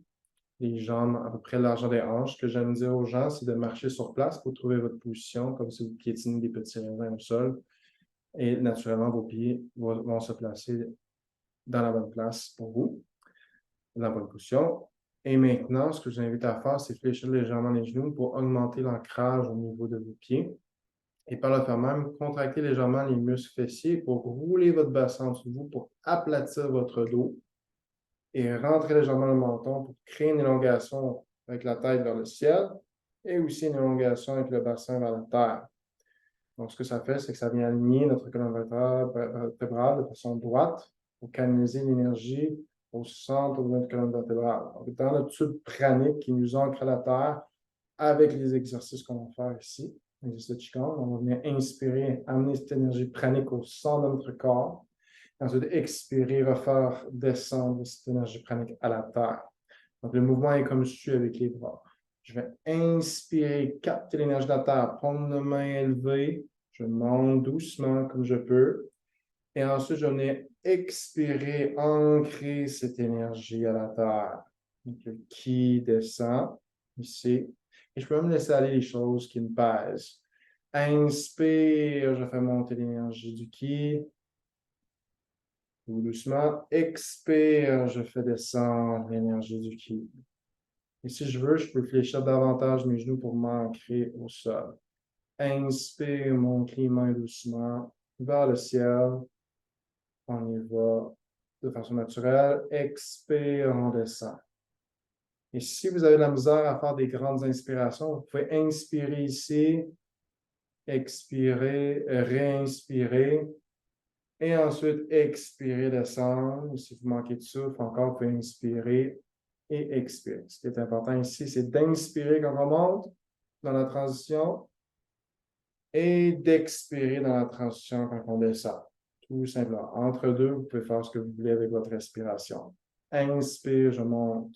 les jambes à peu près largeur des hanches. Ce que j'aime dire aux gens, c'est de marcher sur place pour trouver votre position, comme si vous piétinez des petits raisins au sol. Et naturellement, vos pieds vont se placer dans la bonne place pour vous, dans la bonne position. Et maintenant, ce que je vous invite à faire, c'est fléchir légèrement les genoux pour augmenter l'ancrage au niveau de vos pieds. Et par le fait même, contractez légèrement les muscles fessiers pour rouler votre bassin en dessous de vous, pour aplatir votre dos et rentrer légèrement le menton pour créer une élongation avec la tête vers le ciel et aussi une élongation avec le bassin vers la terre. Donc, ce que ça fait, c'est que ça vient aligner notre colonne vertébrale de façon droite pour canaliser l'énergie au centre de notre colonne vertébrale. Donc, dans notre tube pranique qui nous ancre à la terre, avec les exercices qu'on va faire ici, l'exercice de Qigong, on va venir inspirer, amener cette énergie pranique au centre de notre corps. Ensuite, expirer, refaire descendre cette énergie pranique à la terre. Donc, le mouvement est comme suit avec les bras. Je vais inspirer, capter l'énergie de la terre, prendre une main élevée. Je monte doucement comme je peux. Et ensuite, je vais expirer, ancrer cette énergie à la terre. Donc, le qui descend ici. Et je peux même laisser aller les choses qui me pèsent. Inspire, je fais monter l'énergie du ki. Tout doucement. Expire, je fais descendre l'énergie du ki. Et si je veux, je peux fléchir davantage mes genoux pour m'ancrer au sol. Inspire, mon les mains doucement vers le ciel. On y va de façon naturelle. Expire, on descend. Et si vous avez de la misère à faire des grandes inspirations, vous pouvez inspirer ici, expirer, réinspirer, et ensuite expirer, descendre. Si vous manquez de souffle, encore, vous pouvez inspirer et expirer. Ce qui est important ici, c'est d'inspirer quand on monte dans la transition et d'expirer dans la transition quand on descend. Tout simplement. Entre deux, vous pouvez faire ce que vous voulez avec votre respiration. Inspire, je monte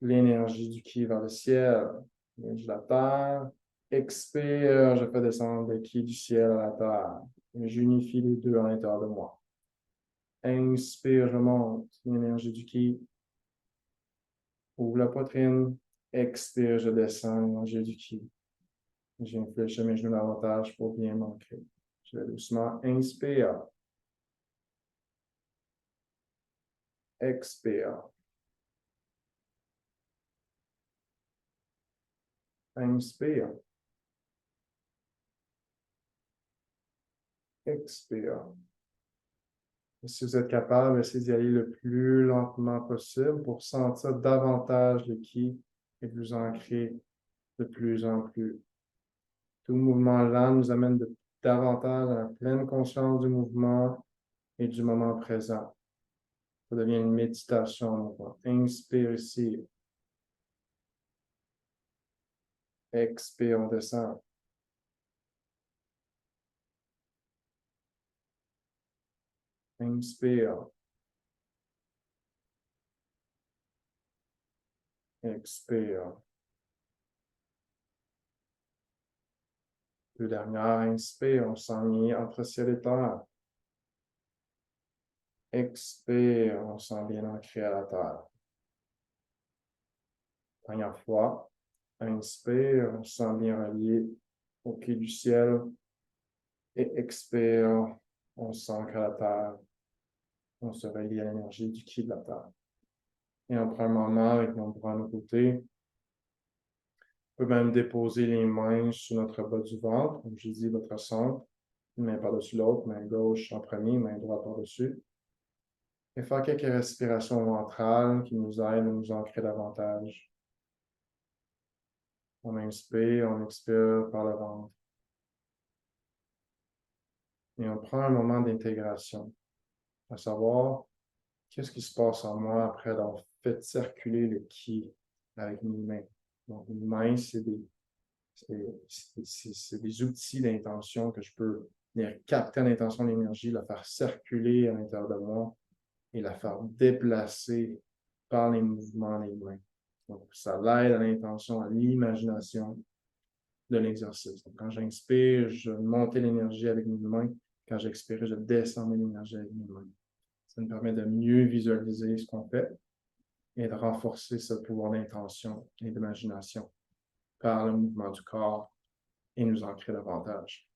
l'énergie du ki vers le ciel, l'énergie de la terre. Expire, je fais descendre le ki du ciel à la terre. J'unifie les deux à l'intérieur de moi. Inspire, je monte l'énergie du ki. Ouvre la poitrine. Expire, je descends l'énergie du ki. J'infléchis mes genoux davantage pour bien m'ancrer. Je vais doucement inspire. Expire. Inspire. Expire. Et si vous êtes capable, essayez d'y aller le plus lentement possible pour sentir davantage le ki et vous ancrer de plus en plus. Tout mouvement lent nous amène davantage à la pleine conscience du mouvement et du moment présent. Ça devient une méditation. Inspire ici. Expire, on descend. Inspire. Expire. Deux dernières, inspire, on s'enligne entre ciel et terre. Expire, on sent bien ancré à la terre. Dernière fois, inspire, on sent bien relié au pied du ciel. Et expire, on s'ancre à la terre. On se relie à l'énergie du ki de la terre. Et on prend un moment avec nos bras à nos côtés. On peut même déposer les mains sur notre bas du ventre, comme j'ai dit, votre centre. une main par-dessus l'autre, main gauche en premier, main droite par-dessus. Et faire quelques respirations ventrales qui nous aident à nous ancrer davantage. On inspire, on expire par le ventre. Et on prend un moment d'intégration, à savoir qu'est-ce qui se passe en moi après avoir fait circuler le ki avec mes mains. Donc, mes mains, c'est des outils d'intention que je peux venir capter l'intention de l'énergie, la faire circuler à l'intérieur de moi et la faire déplacer par les mouvements des mains. Donc, ça l'aide à l'intention, à l'imagination de l'exercice. Donc, quand j'inspire, je monte l'énergie avec mes mains. Quand j'expire, je descends l'énergie avec mes mains. Ça nous permet de mieux visualiser ce qu'on fait et de renforcer ce pouvoir d'intention et d'imagination par le mouvement du corps et nous ancrer davantage.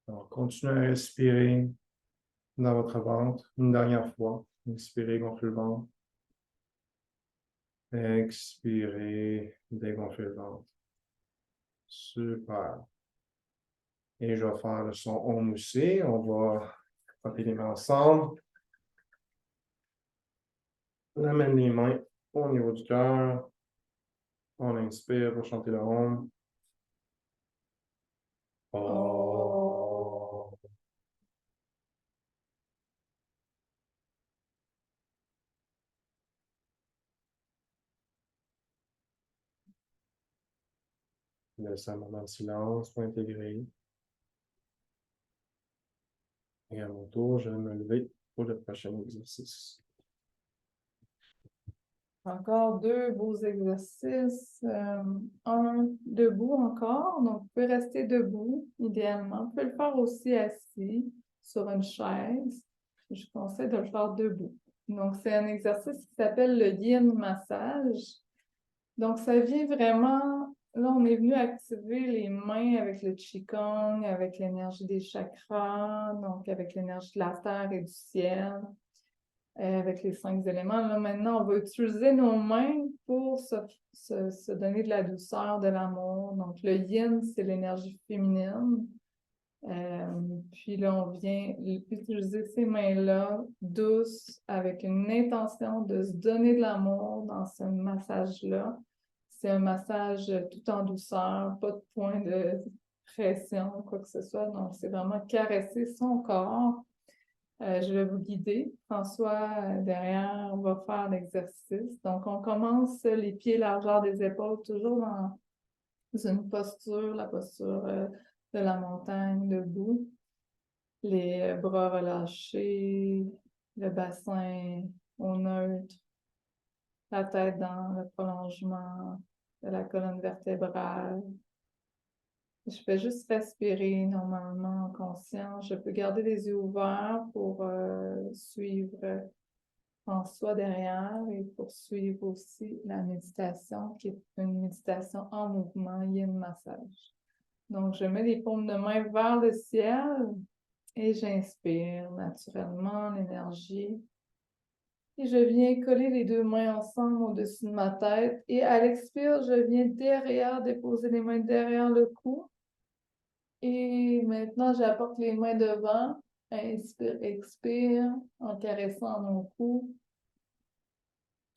Donc, continuez à respirer dans votre ventre une dernière fois. Inspirez, gonflez le ventre. Expirez, dégonflez le ventre. Super. Et je vais faire le son Om aussi. On va frapper les mains ensemble. On amène les mains au niveau du cœur. On inspire pour chanter le Om. Oh. Laissez un moment de silence pour intégrer. Et à mon tour, je vais me lever pour le prochain exercice. Encore deux beaux exercices. Un debout encore. Donc, vous pouvez rester debout, idéalement. Vous pouvez le faire aussi assis sur une chaise. Je conseille de le faire debout. Donc, c'est un exercice qui s'appelle le yin massage. Donc, ça vient vraiment... Là, on est venu activer les mains avec le qigong, avec l'énergie des chakras, donc avec l'énergie de la terre et du ciel. Avec les 5 éléments. Là, maintenant, on va utiliser nos mains pour se donner de la douceur, de l'amour. Donc, le yin, c'est l'énergie féminine. Puis là, on vient utiliser ces mains-là douces avec une intention de se donner de l'amour dans ce massage-là. C'est un massage tout en douceur, pas de point de pression, quoi que ce soit. Donc, c'est vraiment caresser son corps. Je vais vous guider. François, derrière, on va faire l'exercice. Donc, on commence les pieds largeur des épaules, toujours dans une posture, la posture de la montagne, debout. Les bras relâchés, le bassin au neutre, la tête dans le prolongement de la colonne vertébrale. Je fais juste respirer normalement en conscience. Je peux garder les yeux ouverts pour suivre François derrière et pour suivre aussi la méditation qui est une méditation en mouvement, yin massage. Donc, je mets les paumes de main vers le ciel et j'inspire naturellement l'énergie. Et je viens coller les deux mains ensemble au-dessus de ma tête. Et à l'expire, je viens derrière, déposer les mains derrière le cou. Et maintenant, j'apporte les mains devant. Inspire, expire, en caressant mon cou.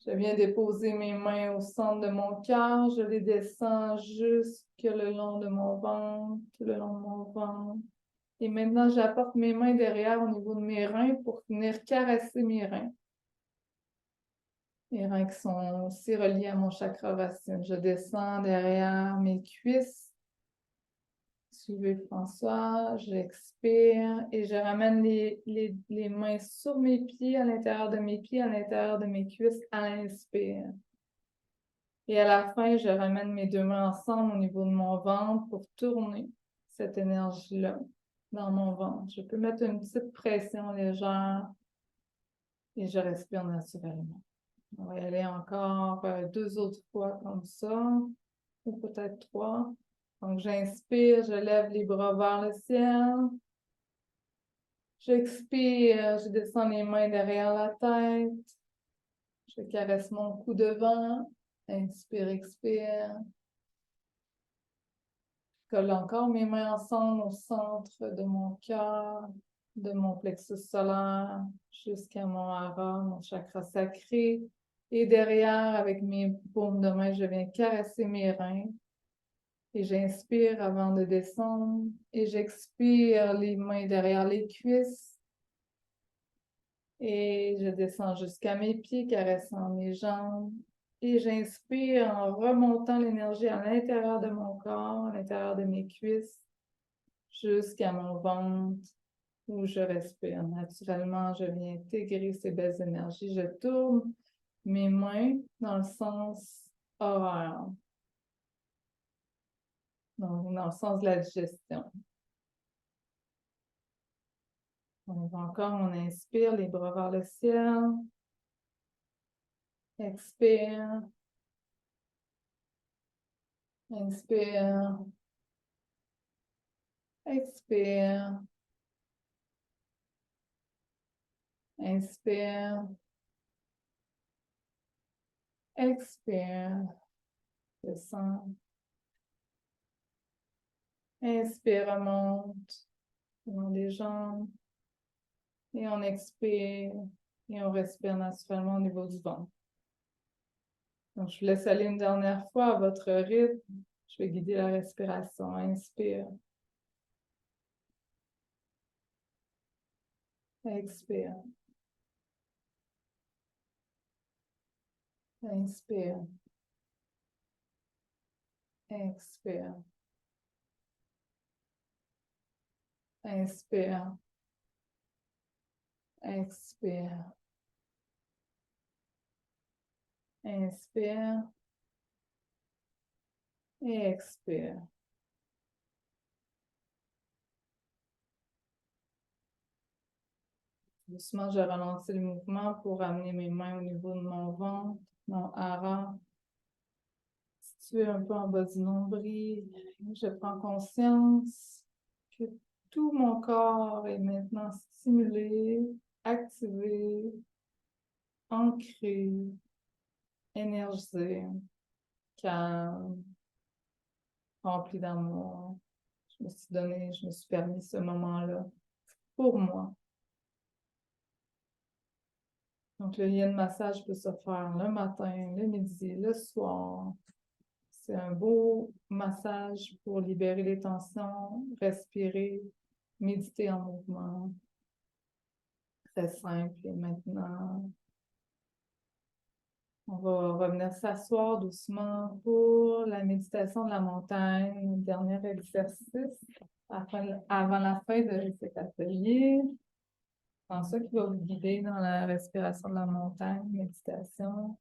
Je viens déposer mes mains au centre de mon cœur. Je les descends jusque le long de mon ventre, tout le long de mon ventre. Et maintenant, j'apporte mes mains derrière au niveau de mes reins pour venir caresser mes reins. Les reins qui sont aussi reliés à mon chakra racine. Je descends derrière mes cuisses. Suivez François, j'expire et je ramène les mains sur mes pieds, à l'intérieur de mes pieds, à l'intérieur de mes cuisses à l'inspire. Et à la fin, je ramène mes deux mains ensemble au niveau de mon ventre pour tourner cette énergie-là dans mon ventre. Je peux mettre une petite pression légère et je respire naturellement. On va y aller encore deux autres fois comme ça, ou peut-être trois. Donc, j'inspire, je lève les bras vers le ciel. J'expire, je descends les mains derrière la tête. Je caresse mon cou devant. Inspire, expire. colle encore mes mains ensemble au centre de mon cœur, de mon plexus solaire jusqu'à mon hara, mon chakra sacré. Et derrière, avec mes paumes de main, je viens caresser mes reins. Et j'inspire avant de descendre. Et j'expire les mains derrière les cuisses. Et je descends jusqu'à mes pieds, caressant mes jambes. Et j'inspire en remontant l'énergie à l'intérieur de mon corps, à l'intérieur de mes cuisses, jusqu'à mon ventre, où je respire. Naturellement, je viens intégrer ces belles énergies. Je tourne mes mains dans le sens horaire, donc dans le sens de la digestion. Donc encore, on inspire, les bras vers le ciel. Expire. Inspire. Expire. Inspire. Expire. Descend. Inspire, remonte. Dans les jambes. Et on expire. Et on respire naturellement au niveau du ventre. Donc, je vous laisse aller une dernière fois à votre rythme. Je vais guider la respiration. Inspire. Expire. Inspire. Expire. Inspire. Expire. Inspire. Et expire. Doucement, je ralentis le mouvement pour amener mes mains au niveau de mon ventre, mon hara, situé un peu en bas du nombril. Je prends conscience que tout mon corps est maintenant stimulé, activé, ancré, énergisé, calme, rempli d'amour. Je me suis permis ce moment-là pour moi. Donc, le yin massage peut se faire le matin, le midi, le soir. C'est un beau massage pour libérer les tensions, respirer, méditer en mouvement. Très simple. Et maintenant, on va revenir s'asseoir doucement pour la méditation de la montagne, dernier exercice avant la fin de cet atelier. C'est ça qui va vous guider dans la respiration de la montagne, méditation.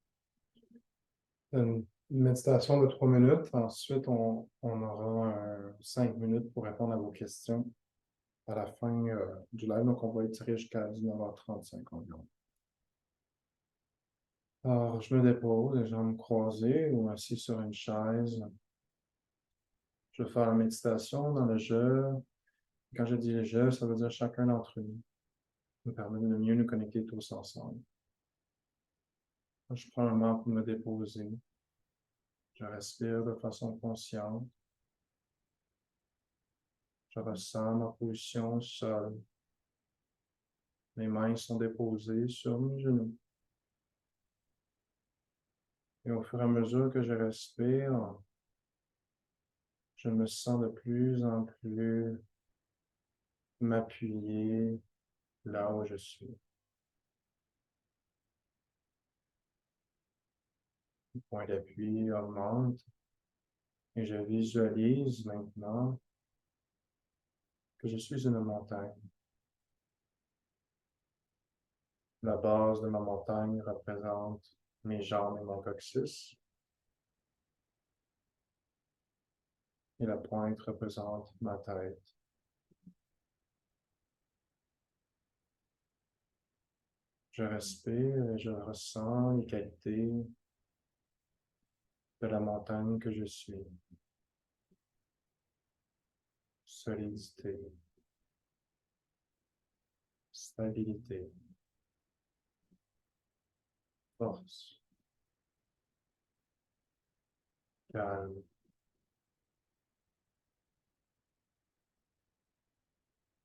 Une méditation de 3 minutes. Ensuite, on aura 5 minutes pour répondre à vos questions à la fin du live. Donc, on va étirer jusqu'à 19h35 environ. Alors, je me dépose, les jambes croisées ou assis sur une chaise. Je vais faire la méditation dans le je. Quand je dis le je, ça veut dire chacun d'entre nous. Ça nous permet de mieux nous connecter tous ensemble. Je prends un moment pour me déposer. Je respire de façon consciente. Je ressens ma position au sol. Mes mains sont déposées sur mes genoux. Et au fur et à mesure que je respire, je me sens de plus en plus m'appuyer là où je suis. Le point d'appui augmente et je visualise maintenant que je suis une montagne. La base de ma montagne représente mes jambes et mon coccyx. Et la pointe représente ma tête. Je respire et je ressens les qualités de la montagne que je suis. Solidité, stabilité, force, calme,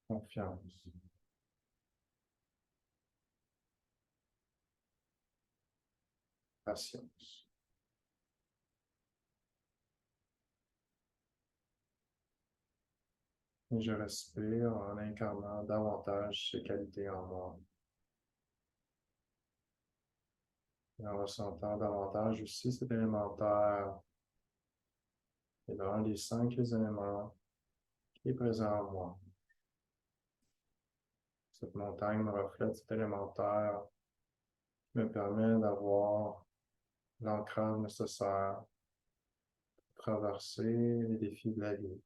confiance, patience. Et je respire en incarnant davantage ces qualités en moi et en ressentant davantage aussi cet élémentaire et dans les 5 éléments qui est présent en moi. Cette montagne me reflète cet élémentaire qui me permet d'avoir l'ancrage nécessaire pour traverser les défis de la vie.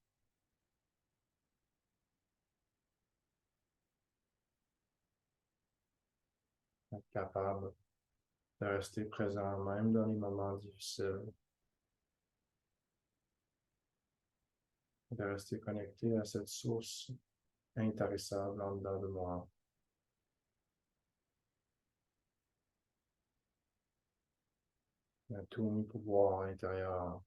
Être capable de rester présent même dans les moments difficiles, de rester connecté à cette source intarissable en dedans de moi. À tout mon pouvoir intérieur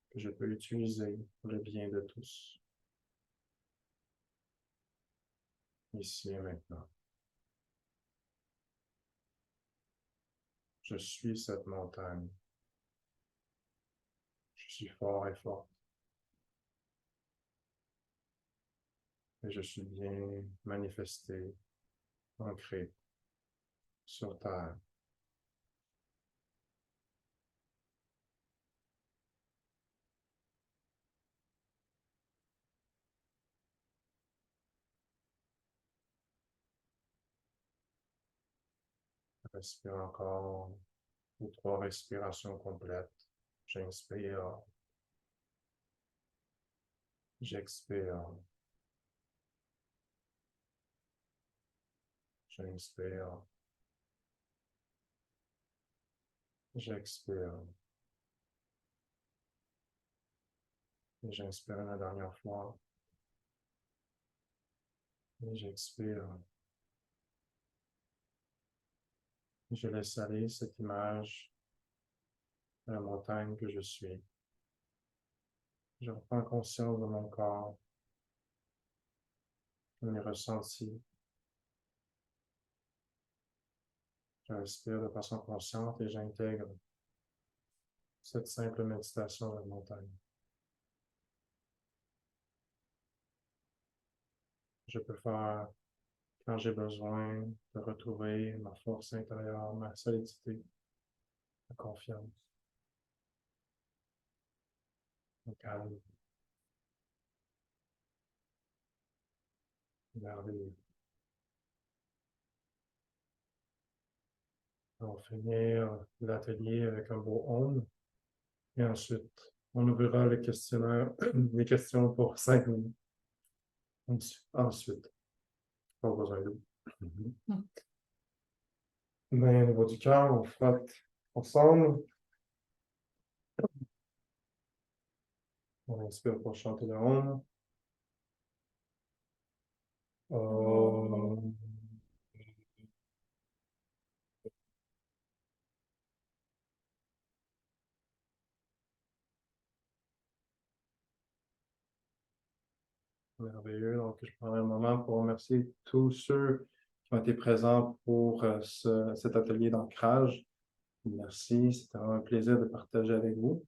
que je peux utiliser pour le bien de tous, ici et maintenant. Je suis cette montagne. Je suis fort et forte. Et je suis bien manifesté, ancré sur terre. Je respire encore ou 3 respirations complètes. J'inspire, j'expire, j'inspire, j'expire. Et j'inspire la dernière fois. Et j'expire. Je laisse aller cette image de la montagne que je suis. Je reprends conscience de mon corps, de mes ressentis. Je respire de façon consciente et j'intègre cette simple méditation de la montagne. Je peux faire quand j'ai besoin de retrouver ma force intérieure, ma solidité, ma confiance, mon calme, merveilleux. On va finir l'atelier avec un beau home et ensuite on ouvrira le questionnaire, les questions pour 5 minutes. Ensuite, pas besoin d'eau. Main au niveau du cœur, on frotte ensemble. On inspire pour chanter le home. Merveilleux. Donc, je prends un moment pour remercier tous ceux qui ont été présents pour cet atelier d'ancrage. Merci, c'était un plaisir de partager avec vous.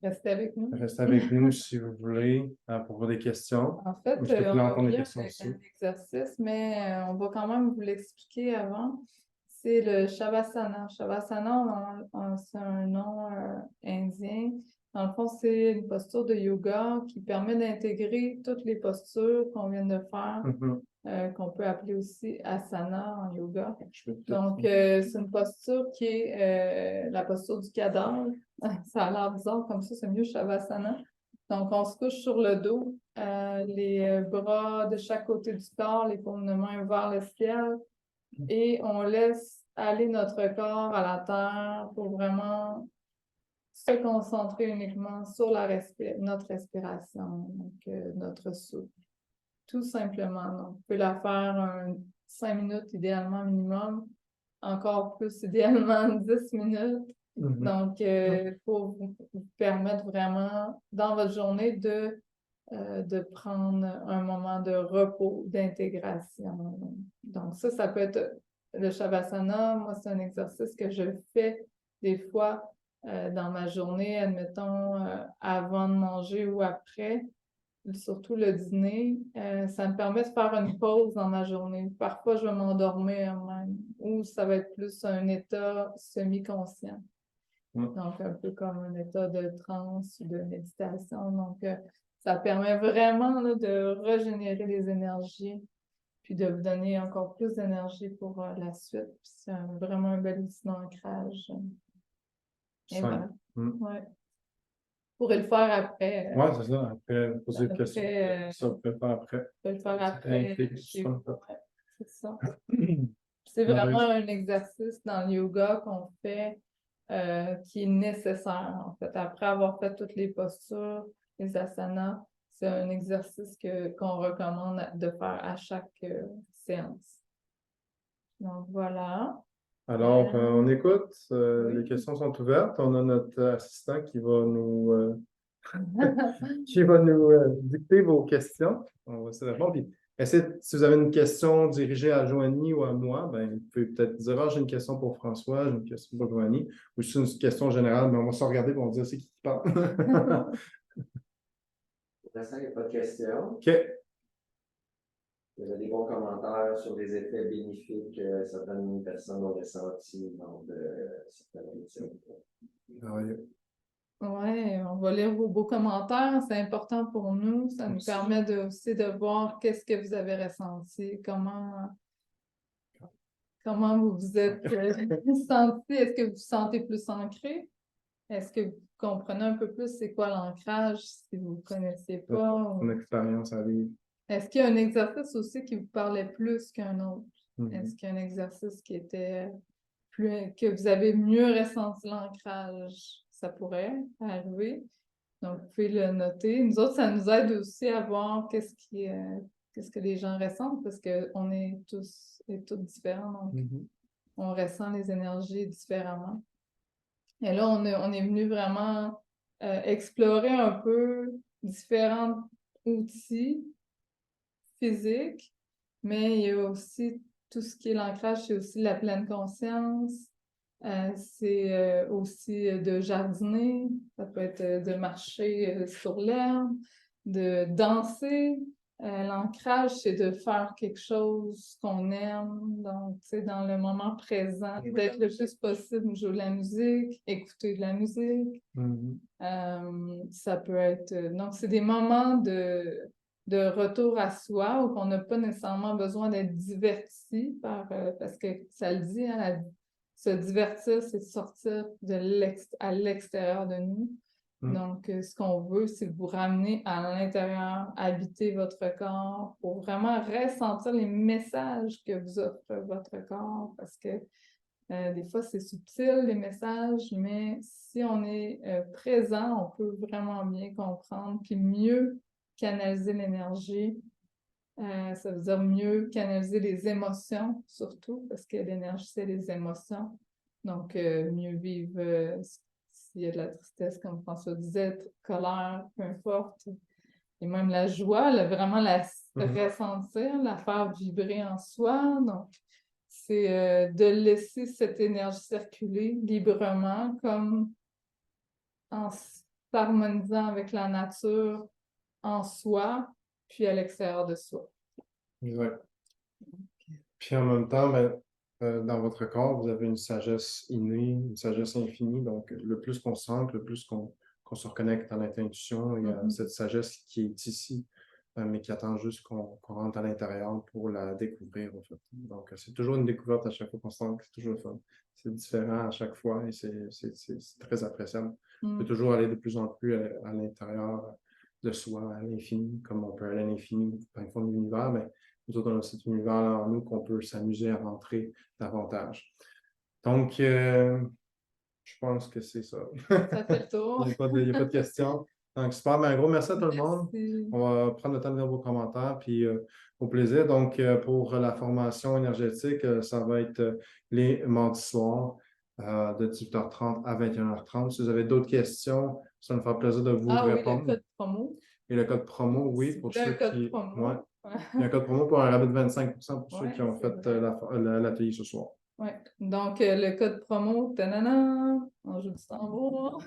Restez avec nous. Restez avec nous si vous voulez pour avoir des questions. En fait, Je peux on entendre a des bien questions un aussi. exercice, mais on va quand même vous l'expliquer avant. C'est le Shavasana. Shavasana, c'est un nom indien. Dans le fond, c'est une posture de yoga qui permet d'intégrer toutes les postures qu'on vient de faire, qu'on peut appeler aussi asana en yoga. Donc, c'est une posture qui est la posture du cadavre. Ça a l'air bizarre comme ça, c'est mieux Shavasana. Donc, on se couche sur le dos, les bras de chaque côté du corps, les paumes de main vers le ciel, et on laisse aller notre corps à la terre pour vraiment se concentrer uniquement sur notre respiration, donc notre souffle. Tout simplement. Donc, vous pouvez la faire 5 minutes idéalement minimum, encore plus idéalement 10 minutes. Donc, pour vous permettre vraiment, dans votre journée, de de prendre un moment de repos, d'intégration. Donc ça peut être le Shavasana. Moi, c'est un exercice que je fais des fois dans ma journée, admettons, avant de manger ou après, surtout le dîner. Ça me permet de faire une pause dans ma journée. Parfois, je vais m'endormir même, ou ça va être plus un état semi-conscient. Donc, un peu comme un état de transe ou de méditation. Donc, ça permet vraiment là, de régénérer les énergies, puis de vous donner encore plus d'énergie pour la suite. Puis c'est vraiment un bel outil d'ancrage. Et voilà. Ouais. Vous pourrez le faire après. Oui, c'est ça. Après, poser des questions. Ça, vous pouvez le faire après. Vous pouvez le faire après. Ouais, c'est ça. C'est vraiment un exercice dans le yoga qu'on fait qui est nécessaire, en fait. Après avoir fait toutes les postures, les asanas, c'est un exercice qu'on recommande de faire à chaque séance. Donc, voilà. Alors, on écoute. Oui. Les questions sont ouvertes. On a notre assistant qui va nous, qui va nous dicter vos questions. On va essayer de répondre. Puis, si vous avez une question dirigée à Joanie ou à moi, ben, vous pouvez peut-être dire, j'ai une question pour François, j'ai une question pour Joanie, ou si c'est une question générale, mais on va se regarder et on va dire c'est qui parle. Pour l'instant, il n'y a pas de questions. OK. Il y a des bons commentaires sur les effets bénéfiques que certaines personnes ont ressentis lors de certaines émissions. Oui, on va lire vos beaux commentaires. C'est important pour nous. Ça nous permet aussi de voir qu'est-ce que vous avez ressenti, comment vous vous êtes senti. Est-ce que vous vous sentez plus ancré? Est-ce que vous comprenez un peu plus c'est quoi l'ancrage si vous ne connaissiez pas? Mon expérience à vivre. Est-ce qu'il y a un exercice aussi qui vous parlait plus qu'un autre? Est-ce qu'il y a un exercice qui était que vous avez mieux ressenti l'ancrage? Ça pourrait arriver. Donc, vous pouvez le noter. Nous autres, ça nous aide aussi à voir qu'est-ce que les gens ressentent parce qu'on est tous et toutes différents. Donc, on ressent les énergies différemment. Et là, on est venu vraiment explorer un peu différents outils physiques, mais il y a aussi tout ce qui est l'ancrage, c'est aussi la pleine conscience. C'est aussi de jardiner, ça peut être de marcher sur l'herbe, de danser. L'ancrage, c'est de faire quelque chose qu'on aime, donc, tu sais, dans le moment présent, d'être le plus possible, jouer de la musique, écouter de la musique. Ça peut être... Donc, c'est des moments de retour à soi où on n'a pas nécessairement besoin d'être diverti parce que ça le dit, hein, se divertir, c'est de sortir à l'extérieur de nous. Donc, ce qu'on veut, c'est vous ramener à l'intérieur, habiter votre corps pour vraiment ressentir les messages que vous offre votre corps parce que des fois, c'est subtil, les messages, mais si on est présent, on peut vraiment bien comprendre puis mieux canaliser l'énergie. Ça veut dire mieux canaliser les émotions, surtout, parce que l'énergie, c'est les émotions. Donc, mieux vivre s'il y a de la tristesse, comme François disait, colère, peu importe. Et même la joie, vraiment la ressentir, la faire vibrer en soi. Donc, c'est de laisser cette énergie circuler librement, comme en s'harmonisant avec la nature en soi, puis à l'extérieur de soi. Exact. Puis en même temps, dans votre corps, vous avez une sagesse innée, une sagesse infinie. Donc, le plus qu'on sent, le plus qu'on se reconnecte à notre intuition, il y a cette sagesse qui est ici, mais qui attend juste qu'on rentre à l'intérieur pour la découvrir, en fait. Donc, c'est toujours une découverte à chaque fois qu'on sent que c'est toujours le fun. C'est différent à chaque fois et c'est très appréciable. On peut toujours aller de plus en plus à l'intérieur de soi, à l'infini, comme on peut aller à l'infini dans le fond de l'univers, mais nous autres, on a cet univers en nous qu'on peut s'amuser à rentrer davantage. Donc, je pense que c'est ça. Ça fait le tour. Il n'y a pas de questions. Donc, super. Mais un gros merci à tout le monde. Merci. On va prendre le temps de lire vos commentaires, puis au plaisir. Donc, pour la formation énergétique, ça va être les mardis soirs de 18h30 à 21h30. Si vous avez d'autres questions, ça me fera plaisir de vous répondre. Oui, le code promo. Et le code promo, oui, pour C'est ceux un code qui. promo. Ouais. Il y a un code promo pour un rabais de 25% pour ceux Ouais, qui ont c'est fait vrai. l'atelier ce soir. Oui, donc le code promo, tanana, on joue du tambour,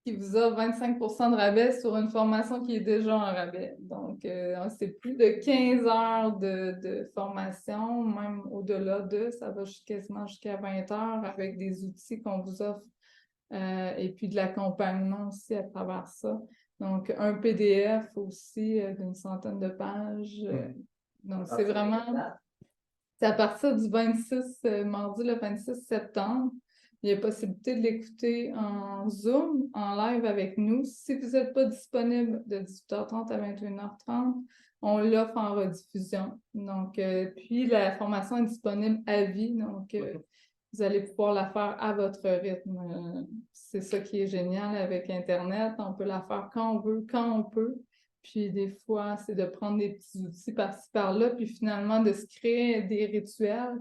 qui vous offre 25% de rabais sur une formation qui est déjà en rabais. Donc, c'est plus de 15 heures de formation, même au-delà de, ça va quasiment jusqu'à 20 heures avec des outils qu'on vous offre et puis de l'accompagnement aussi à travers ça. Donc, un PDF aussi d'une centaine de pages. Donc, c'est vraiment... C'est à partir du 26, mardi le 26 septembre. Il y a possibilité de l'écouter en Zoom, en live avec nous. Si vous n'êtes pas disponible de 18h30 à 21h30, on l'offre en rediffusion. Donc, puis la formation est disponible à vie. Donc, vous allez pouvoir la faire à votre rythme. C'est ça qui est génial avec Internet. On peut la faire quand on veut, quand on peut. Puis des fois, c'est de prendre des petits outils par-ci, par-là, puis finalement de se créer des rituels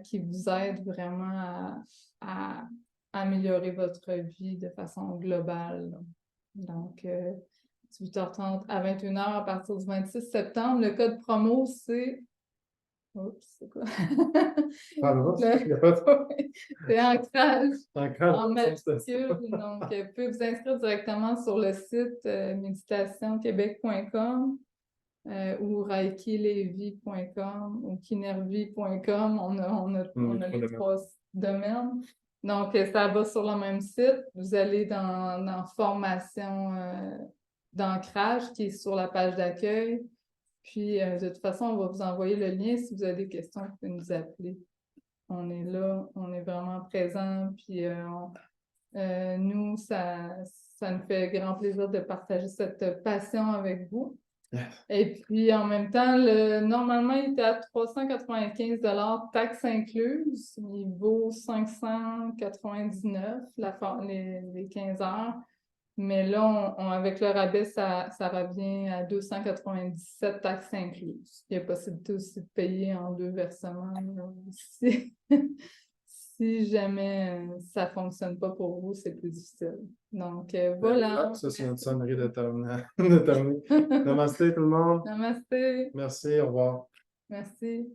qui vous aident vraiment à améliorer votre vie de façon globale. Donc, 18h30 à 21h à partir du 26 septembre. Le code promo, c'est... Oups, c'est quoi? Ah, non, il n'y a pas de. C'est ancrage Encore, en ça, c'était ça. majuscule. Donc, vous pouvez vous inscrire directement sur le site méditationquebec.com ou reikilevy.com ou kinervy.com. On a les trois domaines. Donc, ça va sur le même site. Vous allez dans formation d'ancrage qui est sur la page d'accueil. Puis, de toute façon, on va vous envoyer le lien. Si vous avez des questions, vous pouvez nous appeler. On est là, on est vraiment présent. Puis, nous, ça nous fait grand plaisir de partager cette passion avec vous. Yes. Et puis, en même temps, normalement, il était à 395 taxes incluses. Il vaut 599 les 15 heures. Mais là, avec le rabais, ça revient à 297 taxes incluses. Il y a possibilité aussi de payer en 2 versements là, si jamais ça ne fonctionne pas pour vous, c'est plus difficile. Donc, voilà. Ça, c'est notre sonnerie de terminer. De terminer. Namasté tout le monde. Namasté. Merci, au revoir. Merci.